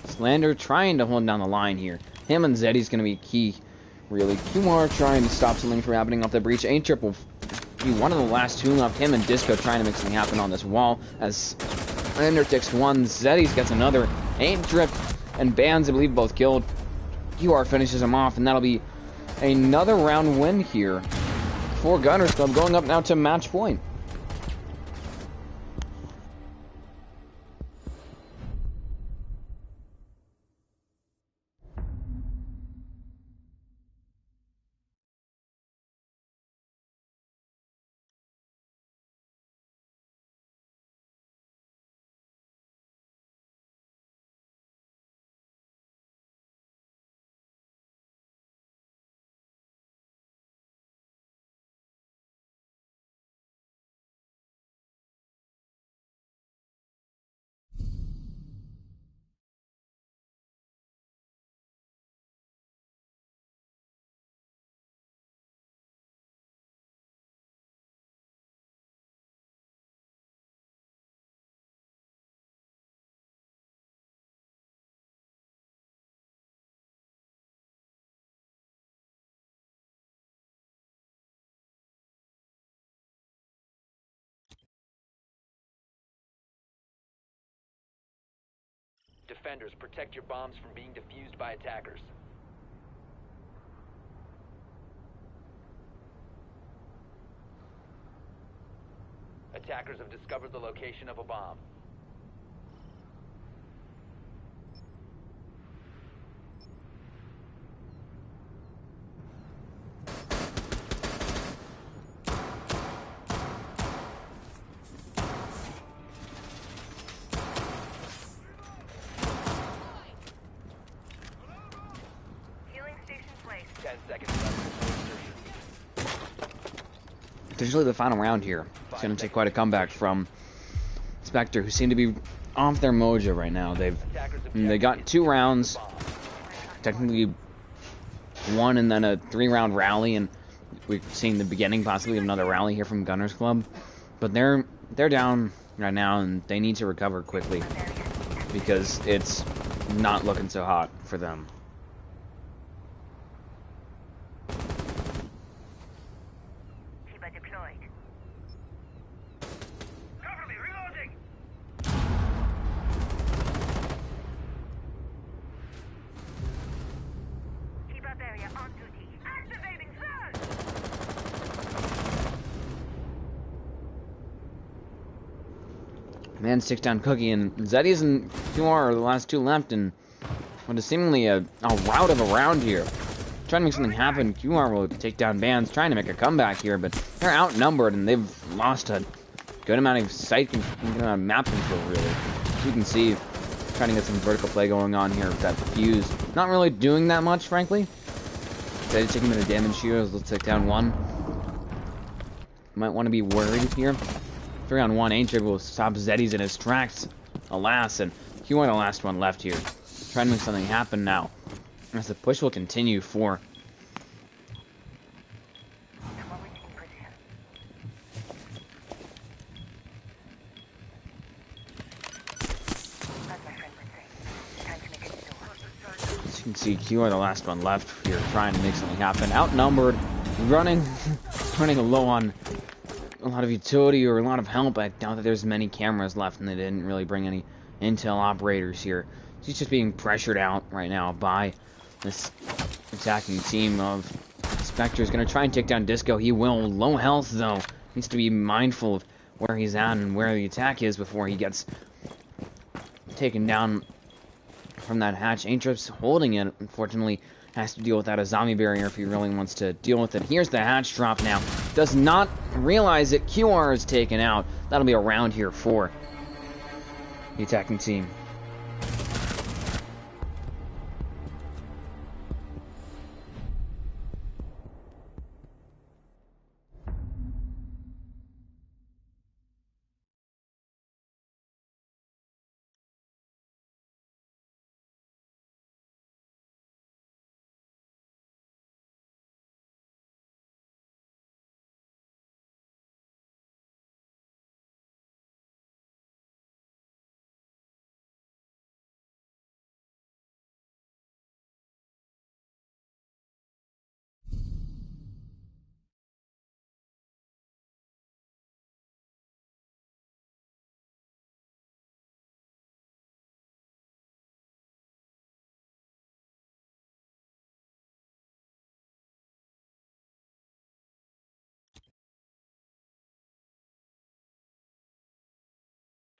Slander trying to hold down the line here. Him and Zeddy's going to be key, really. Kumar trying to stop something from happening off the breach. Ain't Trip will be one of the last two left. Him and Disco trying to make something happen on this wall, as Slander takes one. Zeddy's gets another. Ain't Trip and Bans, I believe, both killed. QR finishes him off, and that'll be another round win here for Gunners Club, going up now to match point. Defenders, protect your bombs from being defused by attackers. Attackers have discovered the location of a bomb. Healing station placed. 10 seconds left before insertion. Potentially the final round here. It's going to take quite a comeback from Spectre, who seem to be off their mojo right now. They got 2 rounds, technically 1 and then a 3-round rally, and we've seen the beginning possibly of another rally here from Gunners Club. But they're down right now, and they need to recover quickly because it's not looking so hot for them. Kiba deployed. Cover me, reloading! Kiba barrier on duty. Activating surge! Man sticks down Cookie, and Zeddy's and QR are the last 2 left, and what is seemingly a rout of a round here. Trying to make something happen. QR will take down Bans, trying to make a comeback here, but they're outnumbered, and they've lost a good amount of map control, really. As you can see, trying to get some vertical play going on here with that fuse. Not really doing that much, frankly. Zeddy's taking a bit of damage here. Let's take down one. Might want to be worried here. 3-on-1, Ancient will stop Zeddy's in his tracks. Alas, and QR the last one left here. Trying to make something happen now. As the push will continue for as you can see, QR the last one left here, trying to make something happen. Outnumbered, running low on a lot of utility or a lot of help. I doubt that there's many cameras left, and they didn't really bring any intel operators here. So he's just being pressured out right now by this attacking team of Specter. Is going to try and take down Disco. He will. Low health, though. Needs to be mindful of where he's at and where the attack is before he gets taken down from that hatch. Ancient holding it, unfortunately, has to deal with that a zombie barrier if he really wants to deal with it. Here's the hatch drop now. Does not realize it. QR is taken out. That'll be a round here for the attacking team.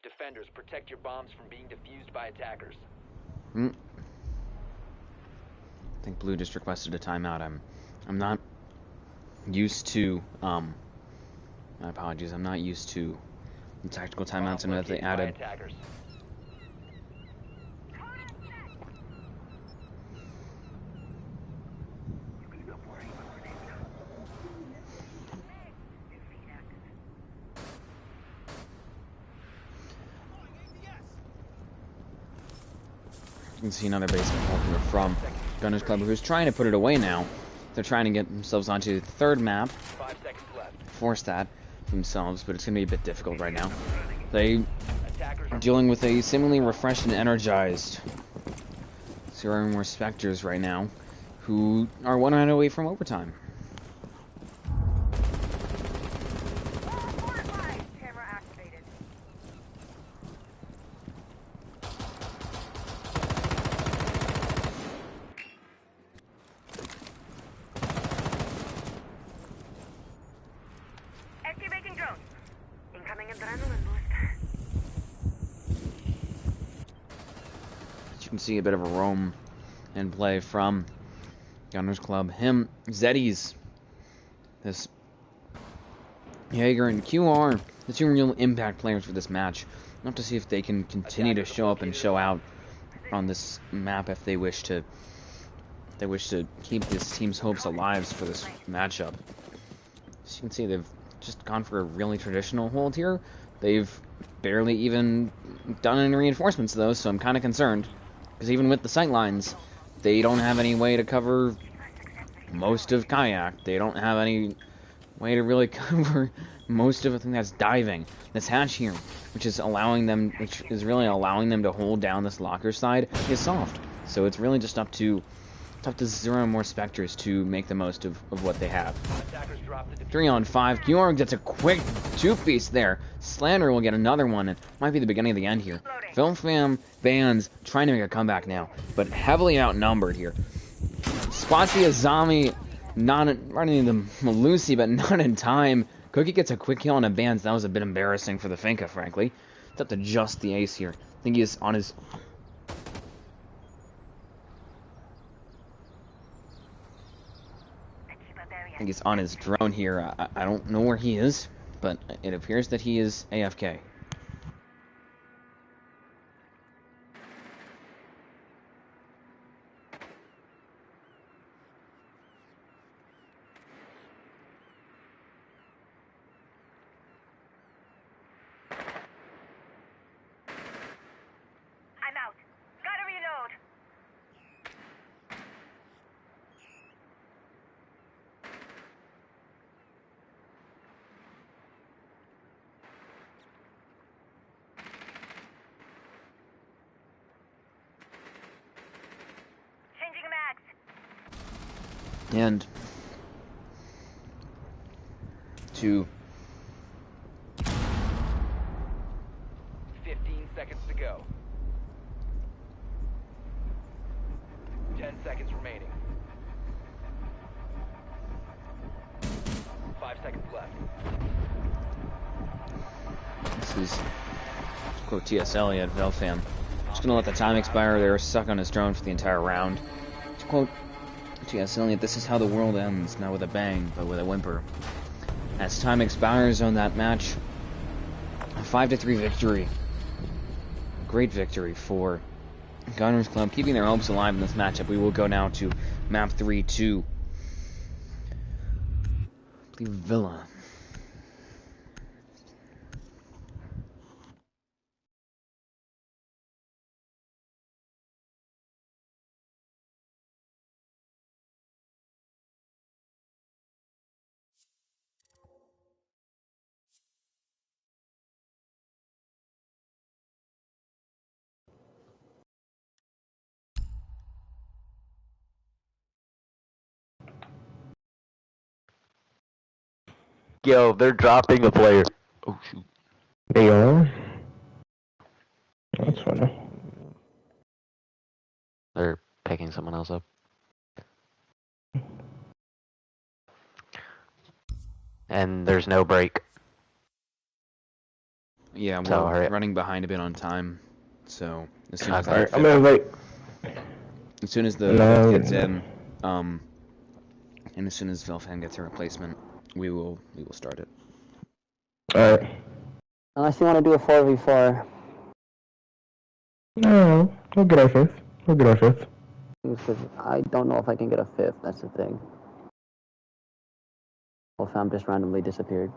Defenders, protect your bombs from being defused by attackers. I think Blue just requested a timeout. I'm not used to my apologies. I'm not used to the tactical timeouts and that they added. You can see another basement hole here from Gunner's Club, who's trying to put it away now. They're trying to get themselves onto the third map, 5 seconds left. force that themselves, but it's going to be a bit difficult right now. They are dealing with a seemingly refreshed and energized 0 more Specters right now, who are 1 round away from overtime. Fortified. Camera activated. Activating drone. Incoming adrenaline boost. As you can see, a bit of a roam in play from Gunner's Club. Him, Zeddy's, this Jaeger and QR, the 2 real impact players for this match. We'll have to see if they can continue to show up and show out on this map if they wish to keep this team's hopes alive for this matchup. As you can see, they've just gone for a really traditional hold here. They've barely even done any reinforcements, though, so I'm kind of concerned. Because even with the sight lines, they don't have any way to cover most of Kayak. They don't have any way to really cover most of the thing that's diving. This hatch here, which is really allowing them to hold down this locker side, is soft. So it's really just up to 0 more Specters to make the most of what they have. 3-on-5. QR gets a quick 2-piece there. Slander will get another one. It might be the beginning of the end here. Film Fam Bands trying to make a comeback now, but heavily outnumbered here. Spots the Azami, not running the Malusi, but not in time. Cookie gets a quick kill on a Bands. That was a bit embarrassing for the Finka, frankly. It's up to just the ace here. I think he is on his... I think he's on his drone here. I don't know where he is, but it appears that he is AFK. And to 15 seconds to go. 10 seconds remaining. 5 seconds left. this is quote T.S. Eliot, Velfam. Just gonna let the time expire. They were stuck on his drone for the entire round. To quote T.S. Eliot, this is how the world ends, not with a bang, but with a whimper. As time expires on that match, a 5-3 victory. Great victory for Gunners Club, keeping their hopes alive in this matchup. We will go now to map 3-2. I believe Villa. Yo, they're dropping a player. Oh shoot. They are? That's funny. They're picking someone else up. And there's no break. Yeah, So, we're alright. running behind a bit on time. So as soon as Okay. Alright, I'm gonna invite. as soon as the No. fifth gets in, and as soon as Velfan gets a replacement, we will start it. Alright. Unless you want to do a 4v4. No, we'll get our fifth. We'll get our fifth. Because I don't know if I can get a fifth, that's the thing. Well, fam just randomly disappeared.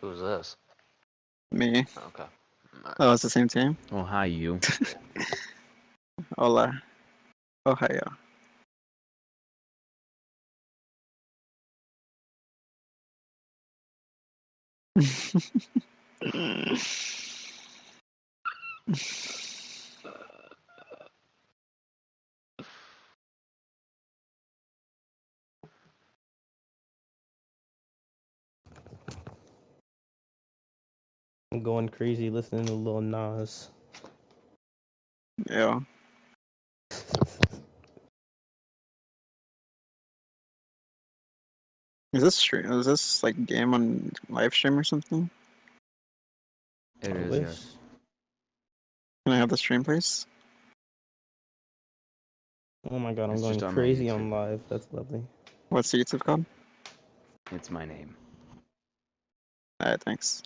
Who's this? Me. Okay. Oh, it's the same team? Oh, hi, you. Hola. Ohio. I'm going crazy listening to Lil Nas. Yeah. Is this like game on live stream or something? It I is, wish. yes. Can I have the stream, please? Oh my god, I'm It's going just on my crazy YouTube. on live. That's lovely. What's the YouTube called? It's my name. Alright, thanks.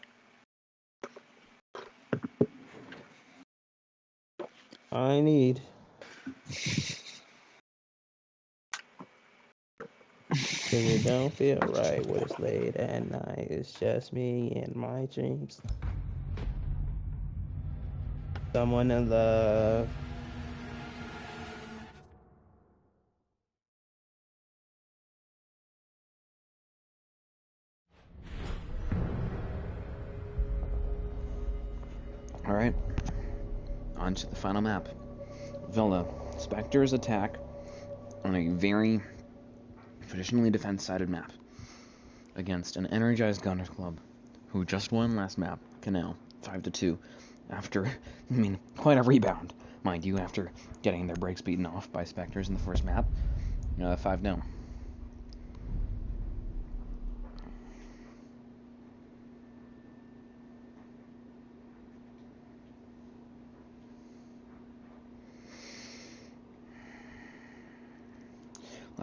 I need. Cause it don't feel right when it's late at night. It's just me and my dreams. Someone in love. Alright. On to the final map. Villa. Specter's attack on a very traditionally defense-sided map against an energized Gunners Club who just won last map, Canal, 5-2, after, quite a rebound, mind you, after getting their breaks beaten off by Specters in the first map, 5-0.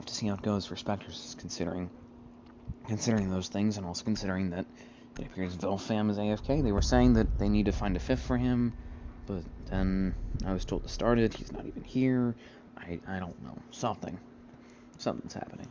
have to see how it goes for Specters, considering those things, and also considering that it appears Vilfam is AFK. They were saying that they need to find a fifth for him, but then I was told to start it. He's not even here. I don't know. Something's happening.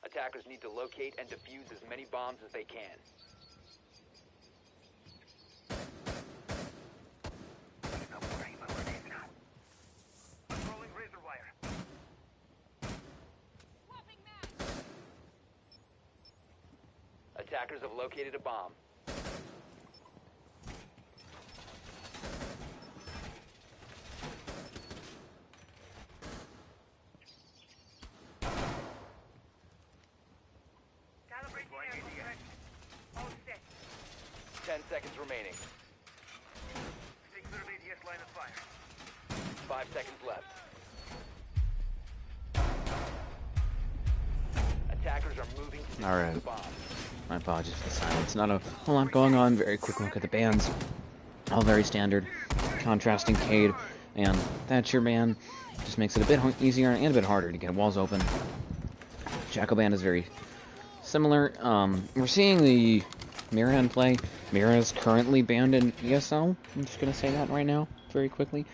Attackers need to locate and defuse as many bombs as they can. Attackers have located a bomb. Calibrate the air. All set. 10 seconds remaining. Stick to the radius line of fire. 5 seconds left. Attackers are moving to All right. defuse the bomb. My apologies for the silence. Not a whole lot going on. Very quick look at the bands. All very standard. Contrasting Cade and Thatcher band. Just makes it a bit easier and a bit harder to get walls open. Jackal band is very similar. We're seeing the Mira in play. Mira is currently banned in ESL. I'm just going to say that right now, very quickly.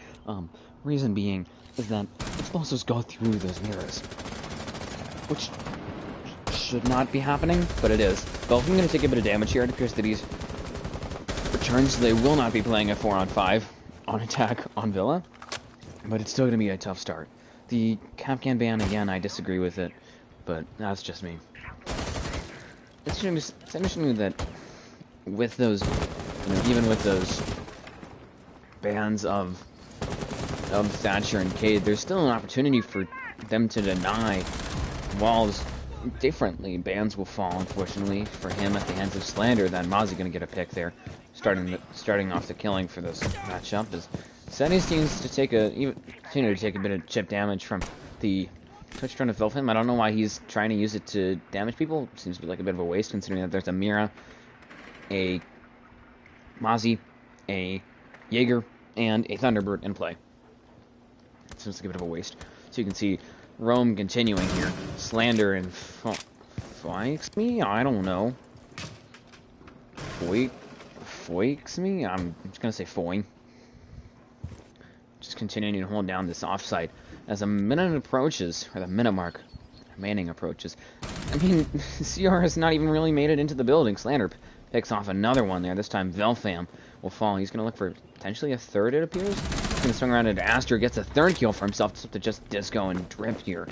Reason being is that explosives go through those mirrors, which should not be happening, but it is. Well, I'm going to take a bit of damage here. It appears that he's returned, so they will not be playing a 4-on-5 on attack on Villa, but it's still going to be a tough start. The Kapkan ban, again, I disagree with it, but that's just me. It's interesting that with those, even with those bans of Thatcher and Cade, there's still an opportunity for them to deny walls differently. Bans will fall, unfortunately, for him at the hands of Slander. Then Mozzie going to get a pick there, starting off the killing for this matchup. As Seti seems to continue to take a bit of chip damage from the Twitch trying to fill him. I don't know why he's trying to use it to damage people. Seems to be like a bit of a waste, considering that there's a Mira, a Mozzie, a Jaeger, and a Thunderbird in play. It seems like a bit of a waste. So you can see Rome continuing here. Slander and Foix me? I don't know. Foix me? I'm just gonna say Foing. Just continuing to hold down this offsite as a minute approaches, or the minute mark remaining approaches. I mean, CR has not even really made it into the building. Slander picks off another one there. This time Velfam will fall. He's gonna look for potentially a third, it appears. He's gonna swing around into Aster, gets a third kill for himself to just disco and drip here.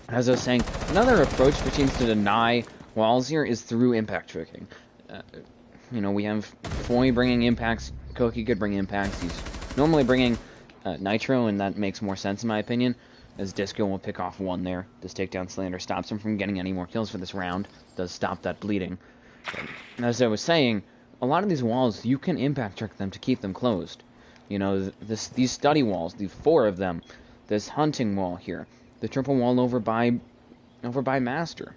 As I was saying, another approach which seems to deny walls here is through impact tricking. We have Foy bringing impacts, Koki could bring impacts. He's normally bringing Nitro, and that makes more sense in my opinion, as Disco will pick off one there. This takedown Slander stops him from getting any more kills for this round. Does stop that bleeding. But as I was saying, a lot of these walls, you can impact check them to keep them closed. You know, these study walls, the 4 of them, this hunting wall here, the triple wall over by Master,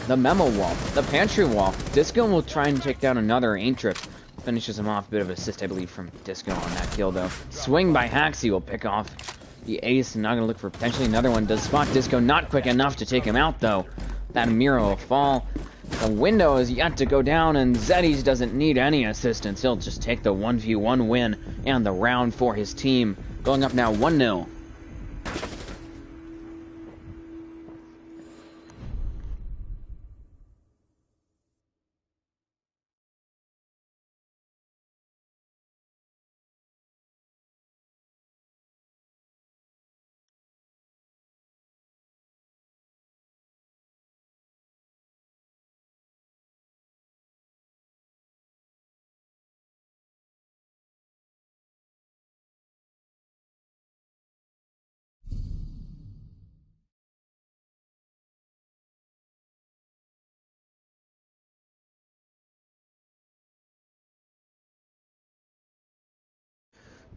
the memo wall, the pantry wall. Disco will try and take down another Aim Trip. Finishes him off. Bit of assist, I believe, from Disco on that kill, though. Swing by Haxie will pick off the ace. Not going to look for potentially another one. Does spot Disco. Not quick enough to take him out, though. That Miro will fall. The window is yet to go down, and Zeddies doesn't need any assistance. He'll just take the 1v1 win and the round for his team. Going up now 1-0.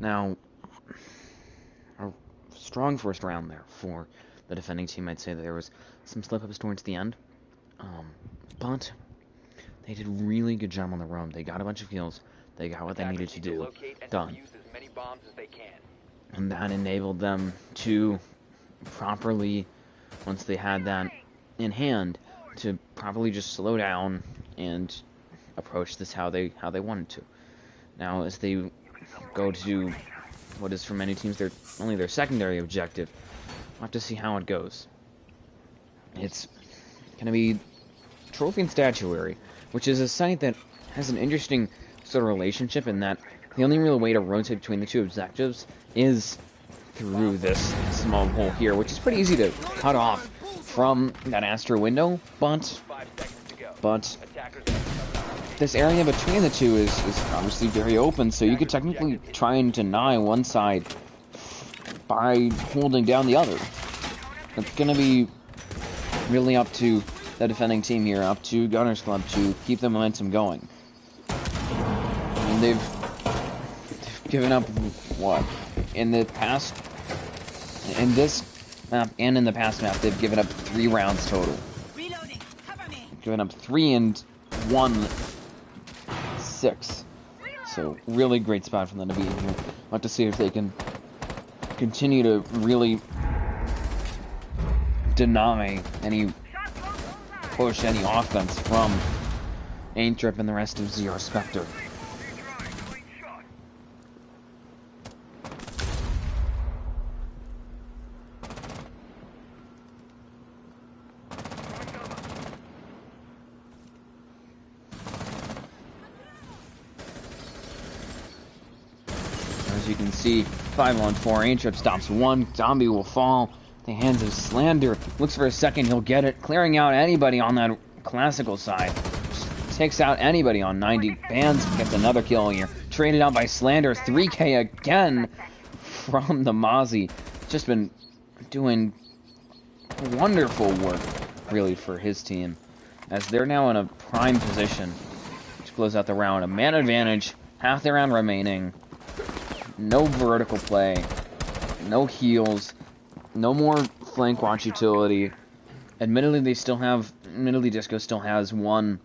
Now, a strong first round there for the defending team. I'd say that there was some slip-ups towards the end, but they did a really good job on the roam. They got a bunch of kills. They got what they needed to do done. And that enabled them to properly, once they had that in hand, to properly just slow down and approach this how they wanted to. Now, as they go to what is for many teams only their secondary objective, we'll have to see how it goes. It's going to be Trophy and Statuary, which is a site that has an interesting sort of relationship in that the only real way to rotate between the two objectives is through this small hole here, which is pretty easy to cut off from that Astro window, but this area between the two is obviously very open, so you could technically try and deny one side by holding down the other. It's going to be really up to the defending team here, up to Gunners Club to keep the momentum going. I mean, they've given up, what, in this map and in the past map, they've given up 3 rounds total. Given up 3 and 1 6. So really great spot for them to be in here. We'll have to see if they can continue to really deny any push, any offense from Aim Trip and the rest of Zero Specter. You can see 5-on-4. Aim Trip stops 1. Zombie will fall. The hands of Slander. Looks for a second. He'll get it. Clearing out anybody on that classical side. Just takes out anybody on 90. Bans gets another kill here. Traded out by Slander. 3K again from the Mozzie. Just been doing wonderful work, really, for his team. As they're now in a prime position to close out the round. A man advantage. Half the round remaining. No vertical play, no heals, no more flank watch utility. Admittedly, Disco still has 1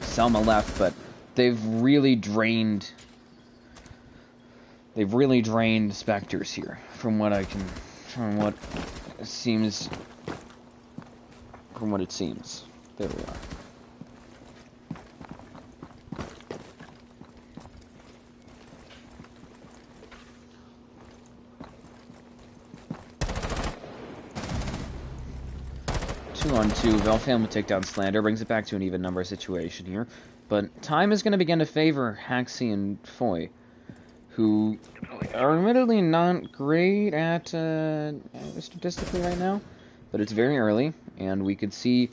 Selma left, but they've really drained Specters here, from what it seems. There we are. On 2, Velfam will take down Slander, brings it back to an even number situation here. But time is going to begin to favor Haxie and Foy, who are admittedly not great at statistically right now, but it's very early, and we could see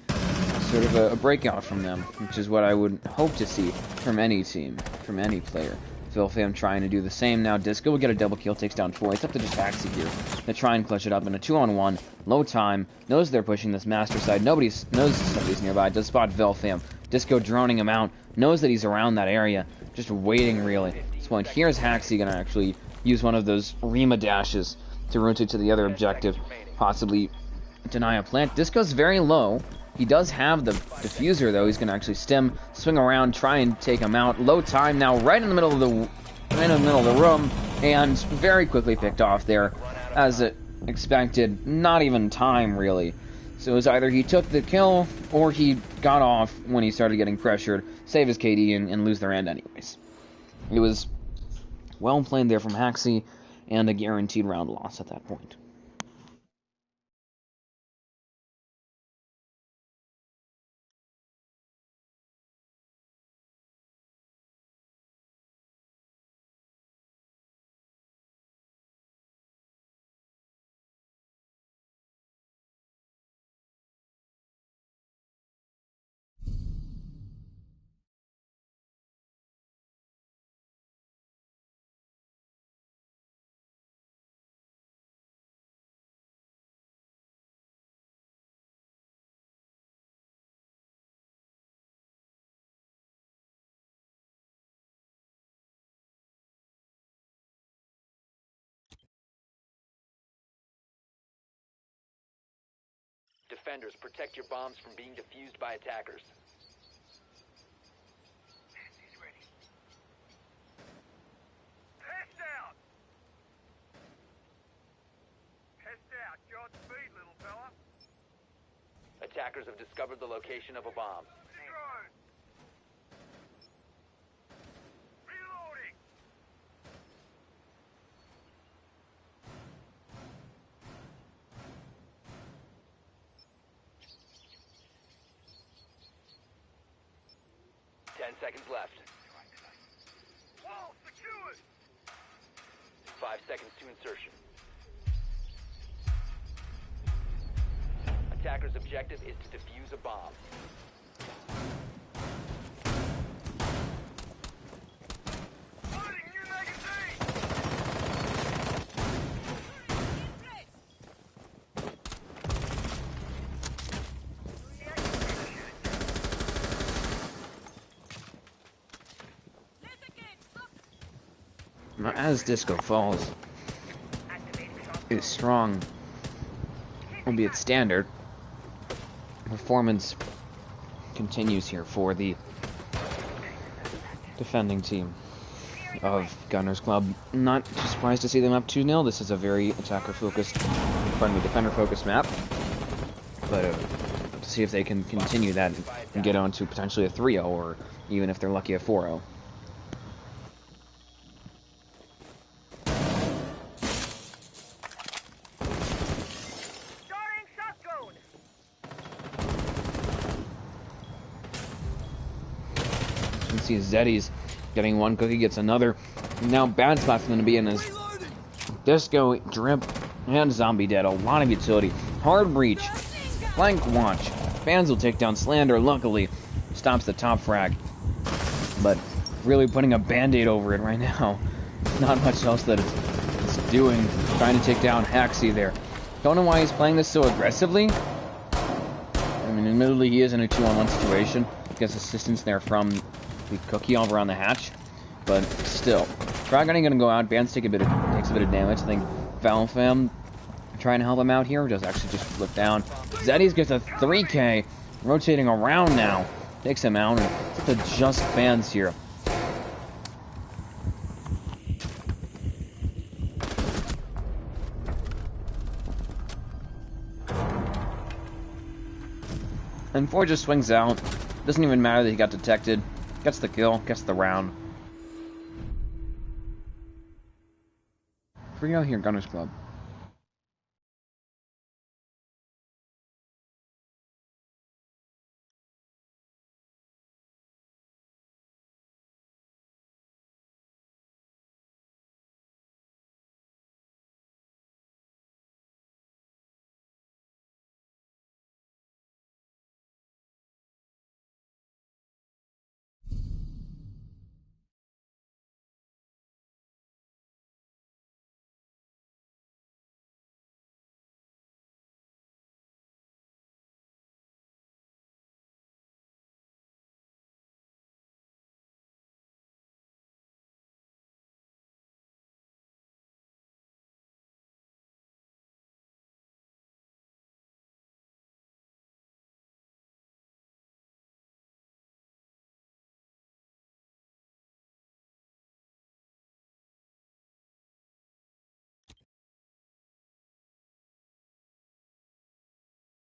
sort of a breakout from them, which is what I would hope to see from any team, from any player. Velfam trying to do the same now. Disco will get a double kill, takes down 4. It's up to just Haxie here to try and clutch it up in a 2-on-1. Low time. Knows they're pushing this master side. Nobody knows somebody's nearby. Does spot Velfam. Disco droning him out, knows that he's around that area, just waiting really. At this point, here's Haxie gonna actually use one of those Rima dashes to rotate to the other objective, possibly deny a plant. Disco's very low. He does have the diffuser though. He's gonna actually stem, swing around, try and take him out. Low time now, right in the middle of the room, and very quickly picked off there, as expected. Not even time really. So it was either he took the kill or he got off when he started getting pressured, save his KD and lose their end anyways. It was well played there from Haxie, and a guaranteed round loss at that point. Defenders, protect your bombs from being defused by attackers. Pest out! Pest out. Godspeed, little fella. Attackers have discovered the location of a bomb. Drone. Reloading. 10 seconds left. Wall secured. 5 seconds to insertion. Attacker's objective is to defuse a bomb. Loading new magazine. As Disco falls, is strong, albeit standard. Performance continues here for the defending team of Gunners Club. Not too surprised to see them up 2-0. This is a very attacker-focused, defender-focused map. But to see if they can continue that and get on to potentially a 3-0, or even if they're lucky a 4-0. Starting shotgun. You can see Zeddy's getting one cookie, gets another. Now bad spot's going to be in his Disco, Drip, and Zombie Dead. A lot of utility. Hard breach. Flank watch. Fans will take down Slander. Luckily, stops the top frag. But really putting a band-aid over it right now. Not much else that it's doing. Trying to take down Haxie there. Don't know why he's playing this so aggressively. I mean, admittedly, he is in a 2-on-1 situation. Gets assistance there from the cookie over on the hatch. But still. Fraggunning gonna go out. Bands takes a bit of damage. I think Valfam trying to help him out here. Does actually just flip down. Zeddy's gets a 3K. Rotating around now. Takes him out. And it's the just fans here. And Ford just swings out. Doesn't even matter that he got detected. Gets the kill. Gets the round. 3-0 here, Gunners Club.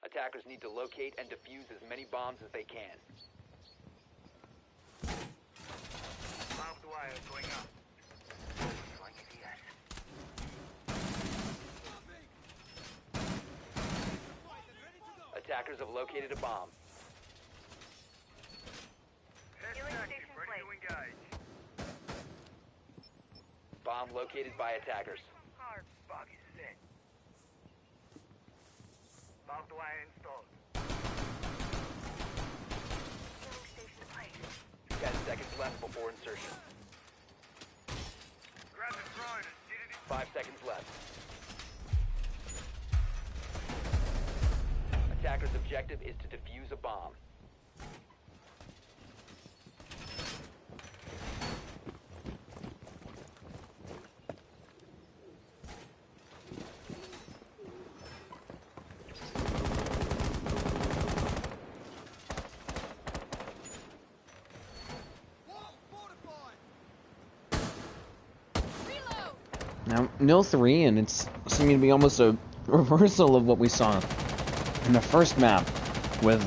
Attackers need to locate and defuse as many bombs as they can. Barbed wire going up. Like it yet. Attackers have located a bomb. Healing station Ready to placed. engage. Bomb located by attackers. Hard bug is set. Barbed wire installed. Healing station placed. 10 seconds left before insertion. Grab the drone and get it in. 5 seconds left. Attacker's objective is to defuse a bomb. Now, nil 3, and it's seeming to be almost a reversal of what we saw in the first map, with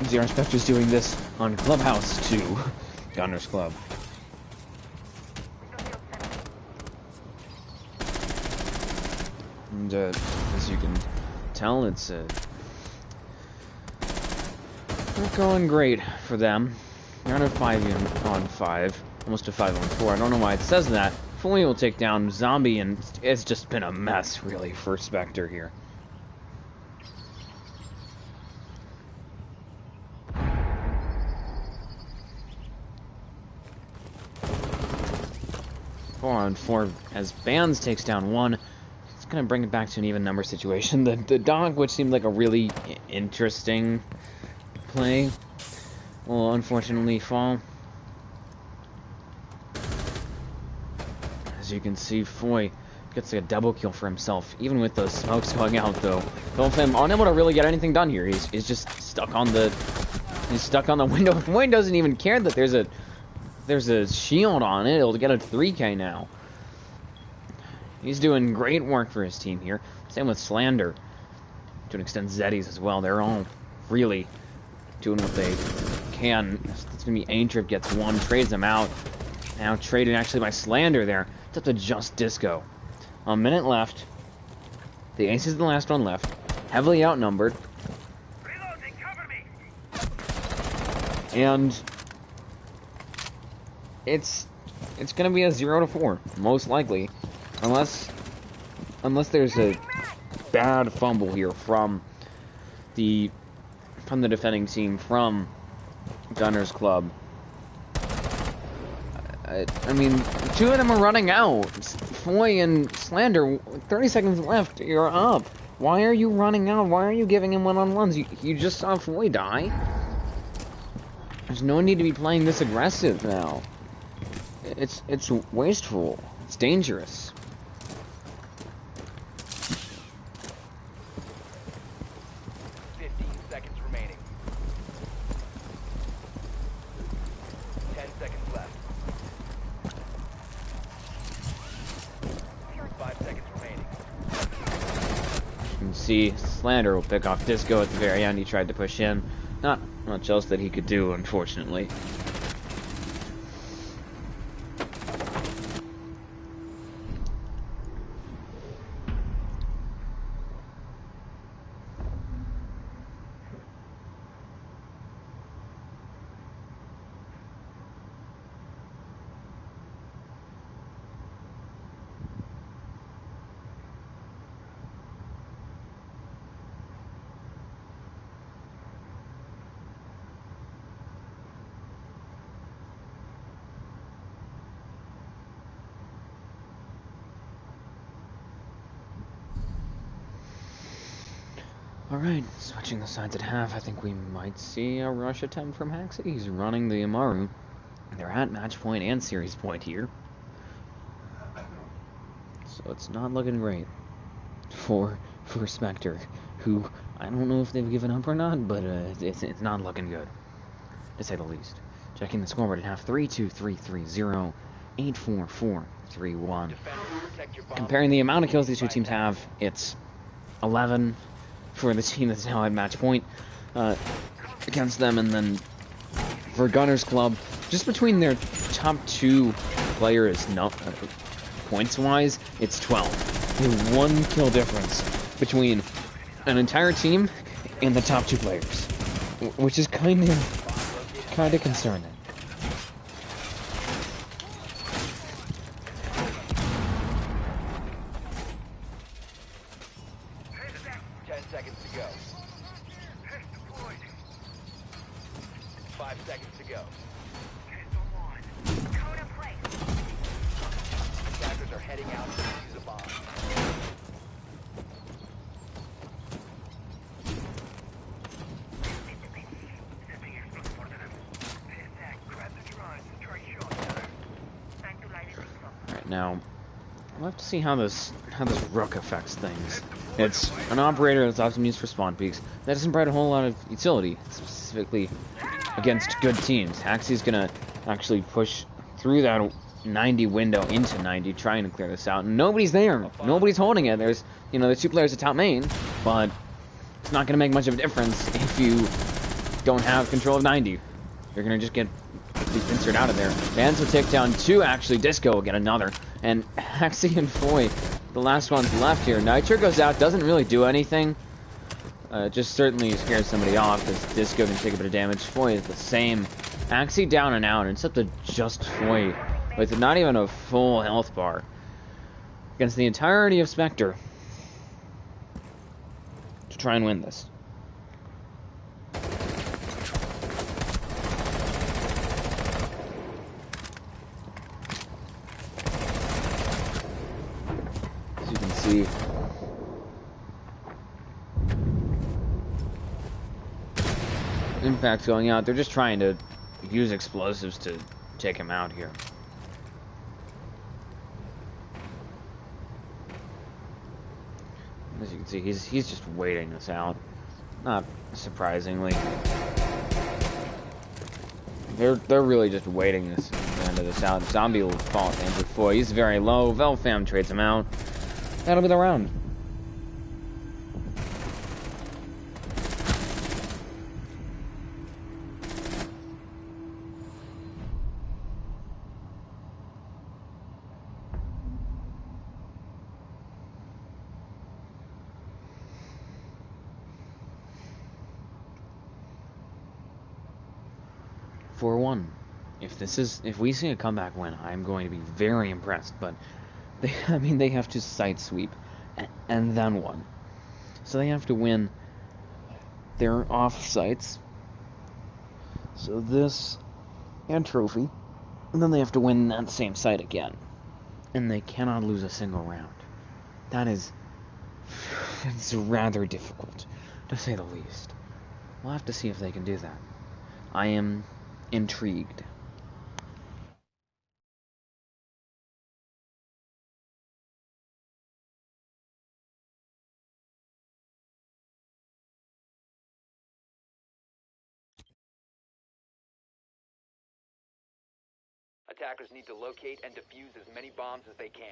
Zero Specters doing this on Clubhouse 2, Gunner's Club. And as you can tell, it's not going great for them. They're on 5 on 5, almost a 5 on 4. I don't know why it says that. Fully will take down Zombie, and it's just been a mess, really, for Specter here. Four on 4 as Bands takes down 1. It's going to bring it back to an even number situation. The dog, which seemed like a really interesting play, will unfortunately fall. As you can see, Foy gets a double kill for himself, even with those smokes going out, though. Both him unable to really get anything done here. He's just stuck on the window. Foy doesn't even care that there's a shield on it. It'll get a 3K now. He's doing great work for his team here. Same with Slander. To an extent, Zeddies as well. They're all really doing what they can. It's gonna be Aintrip gets 1, trades him out. Now traded actually by Slander there. It's up to just Disco. A minute left. The Ace is the last one left. Heavily outnumbered. Reloading, cover me. And it's gonna be a 0-4, most likely. Unless there's a bad fumble here from the defending team, from Gunner's Club. I mean, 2 of them are running out. Foy and Slander, 30 seconds left. You're up. Why are you running out? Why are you giving him one-on-ones? You just saw Foy die. There's no need to be playing this aggressive now. It's wasteful. It's dangerous. See, Slander will pick off Disco at the very end. He tried to push in. Not much else that he could do, unfortunately. Alright, switching the sides at half, I think we might see a rush attempt from Haxie. He's running the Amaru. They're at match point and series point here. So it's not looking great for Specter, who, I don't know if they've given up or not, but it's not looking good, to say the least. Checking the scoreboard at half, 3-2-3-3-0, 8-4-4-3-1. Comparing the amount of kills these two teams have, it's 11 for the team that's now at match point against them. And then for Gunners Club, just between their top two players, points-wise, it's 12. A 1 kill difference between an entire team and the top two players, which is kind of concerning. 10 seconds to go. 5 seconds to go. Attackers are heading out to use a bomb. Right now, we'll have to see how this rook affects things. It's an operator that's often used for spawn peaks. That doesn't provide a whole lot of utility, specifically against good teams. Haxie's gonna actually push through that 90 window into 90, trying to clear this out. And nobody's there. Nobody's holding it. There's, there's two players at top main, but it's not gonna make much of a difference if you don't have control of 90. You're gonna just get inserted out of there. Vans will take down 2, actually. Disco will get another. And Haxie and Foy, the last ones left here. Nitro goes out, doesn't really do anything. Just certainly scares somebody off, as Disco can take a bit of damage. Foy is the same. Haxie down and out, and it's up to just Foy, with not even a full health bar, against the entirety of Specter, to try and win this. As you can see, Impact's going out. They're just trying to use explosives to take him out here. As you can see, he's just waiting this out. Not surprisingly. They're really just waiting the end of this out. Zombie will fall at Andrew Foy. He's very low. Velfam trades him out. That'll be the round. If we see a comeback win, I'm going to be very impressed. But they have to side sweep and then one, so they have to win their off sites. So this and trophy, and then they have to win that same site again, and they cannot lose a single round. It's rather difficult, to say the least. We'll have to see if they can do that. I am intrigued. Attackers need to locate and defuse as many bombs as they can.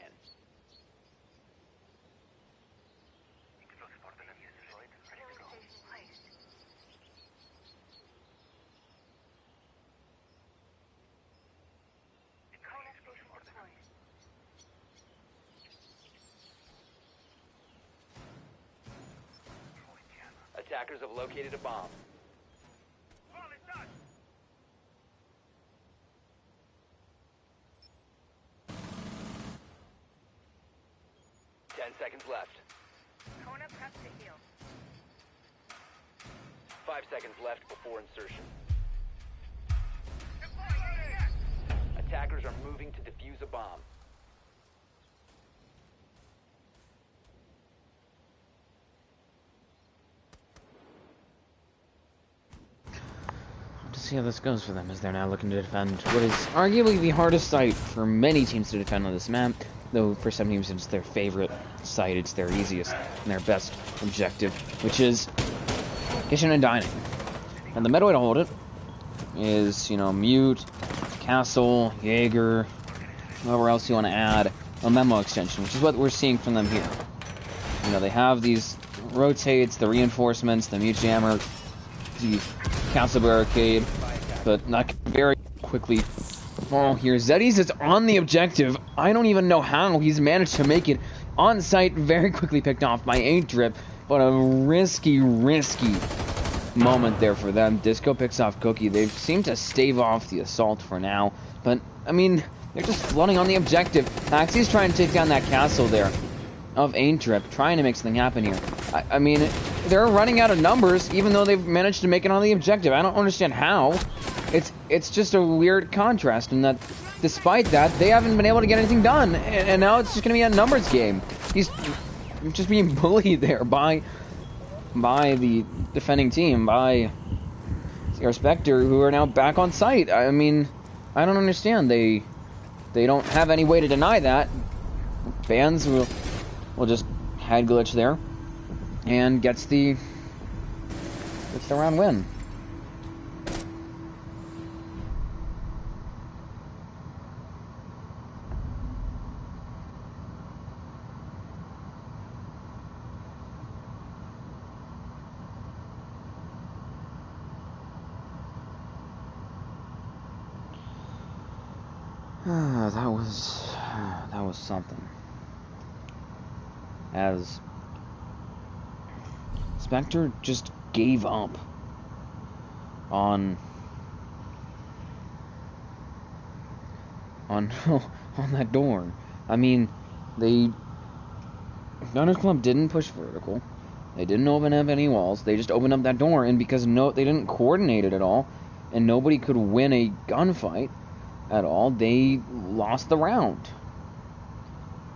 Attackers have located a bomb. 10 seconds left. 5 seconds left before insertion. Attackers are moving to defuse a bomb. To see how this goes for them, as they're now looking to defend what is arguably the hardest site for many teams to defend on this map, though for some teams it's their favorite site, it's their easiest and their best objective, which is kitchen and dining. And the better way to hold it is, mute, castle, Jaeger, whoever else you want to add, a memo extension, which is what we're seeing from them here. They have these rotates, the reinforcements, the mute jammer, the castle barricade, but not very quickly fall here. Zeddy's is on the objective. I don't even know how he's managed to make it on site. Very quickly picked off by 8-Drip, but a risky moment there for them. Disco picks off Cookie. They seem to stave off the assault for now, but I mean, they're just flooding on the objective. Axie's trying to take down that castle there of 8-Drip, trying to make something happen here. I mean, they're running out of numbers, even though they've managed to make it on the objective. I don't understand how. It's just a weird contrast in that, despite that, they haven't been able to get anything done, and now it's just going to be a numbers game. He's just being bullied there by the defending team, by Specter, who are now back on site. I mean, I don't understand. They don't have any way to deny that. Fans will just head glitch there and gets the round win. That was something. As Specter just gave up on that door. I mean, Gunners Club didn't push vertical. They didn't open up any walls. They just opened up that door, and because they didn't coordinate it at all, and nobody could win a gunfight at all, they lost the round.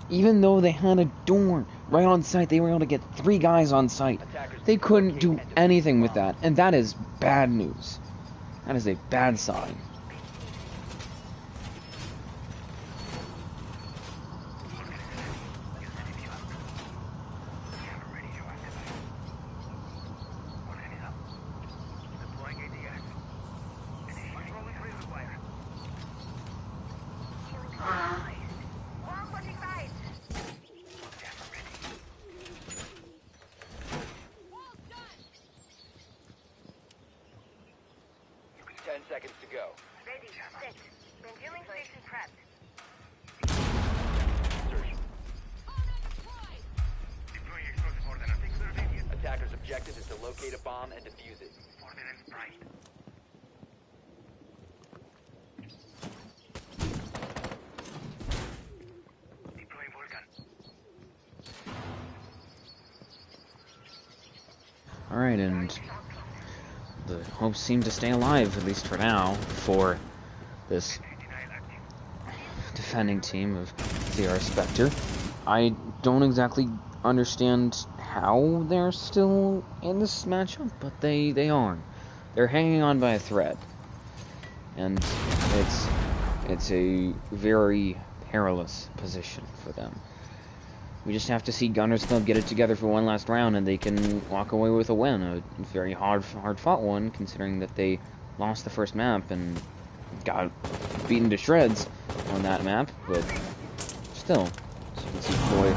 Even though they had a door right on site, they were able to get 3 guys on site. They couldn't do anything with that, and that is bad news. That is a bad sign. Seconds to go. Ready, set. Pendulum station prepped. Insertion. Deploying explosive ordnance. Attacker's objective is to locate a bomb and defuse it. Ordnance priced. Deploying Vulcan. Alright, and the hopes seem to stay alive, at least for now, for this defending team of CR Specter. I don't exactly understand how they're still in this matchup, but they are. They're hanging on by a thread. And it's a very perilous position for them. We just have to see Gunners Club get it together for one last round, and they can walk away with a win. A very hard-fought one, considering that they lost the first map and got beaten to shreds on that map. But still, as you can see, Boy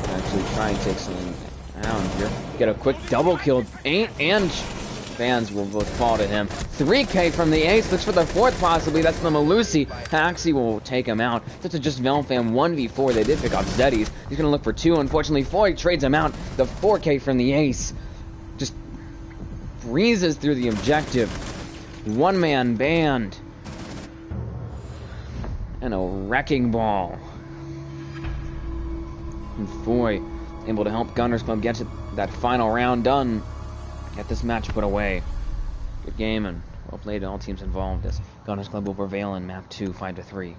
can actually try and take something down here. Get a quick double kill. And fans will both fall to him. 3K from the ace. Looks for the 4th possibly. That's the Malusi. Axie will take him out. That's a just Velfam 1v4. They did pick up Zeddy's. He's going to look for 2. Unfortunately, Foy trades him out. The 4K from the ace just breezes through the objective. One-man band. And a wrecking ball. And Foy able to help Gunners Club get to that final round done. Get this match put away. Good game and well played to all teams involved as Gunners Club will prevail in map 2, 5-3.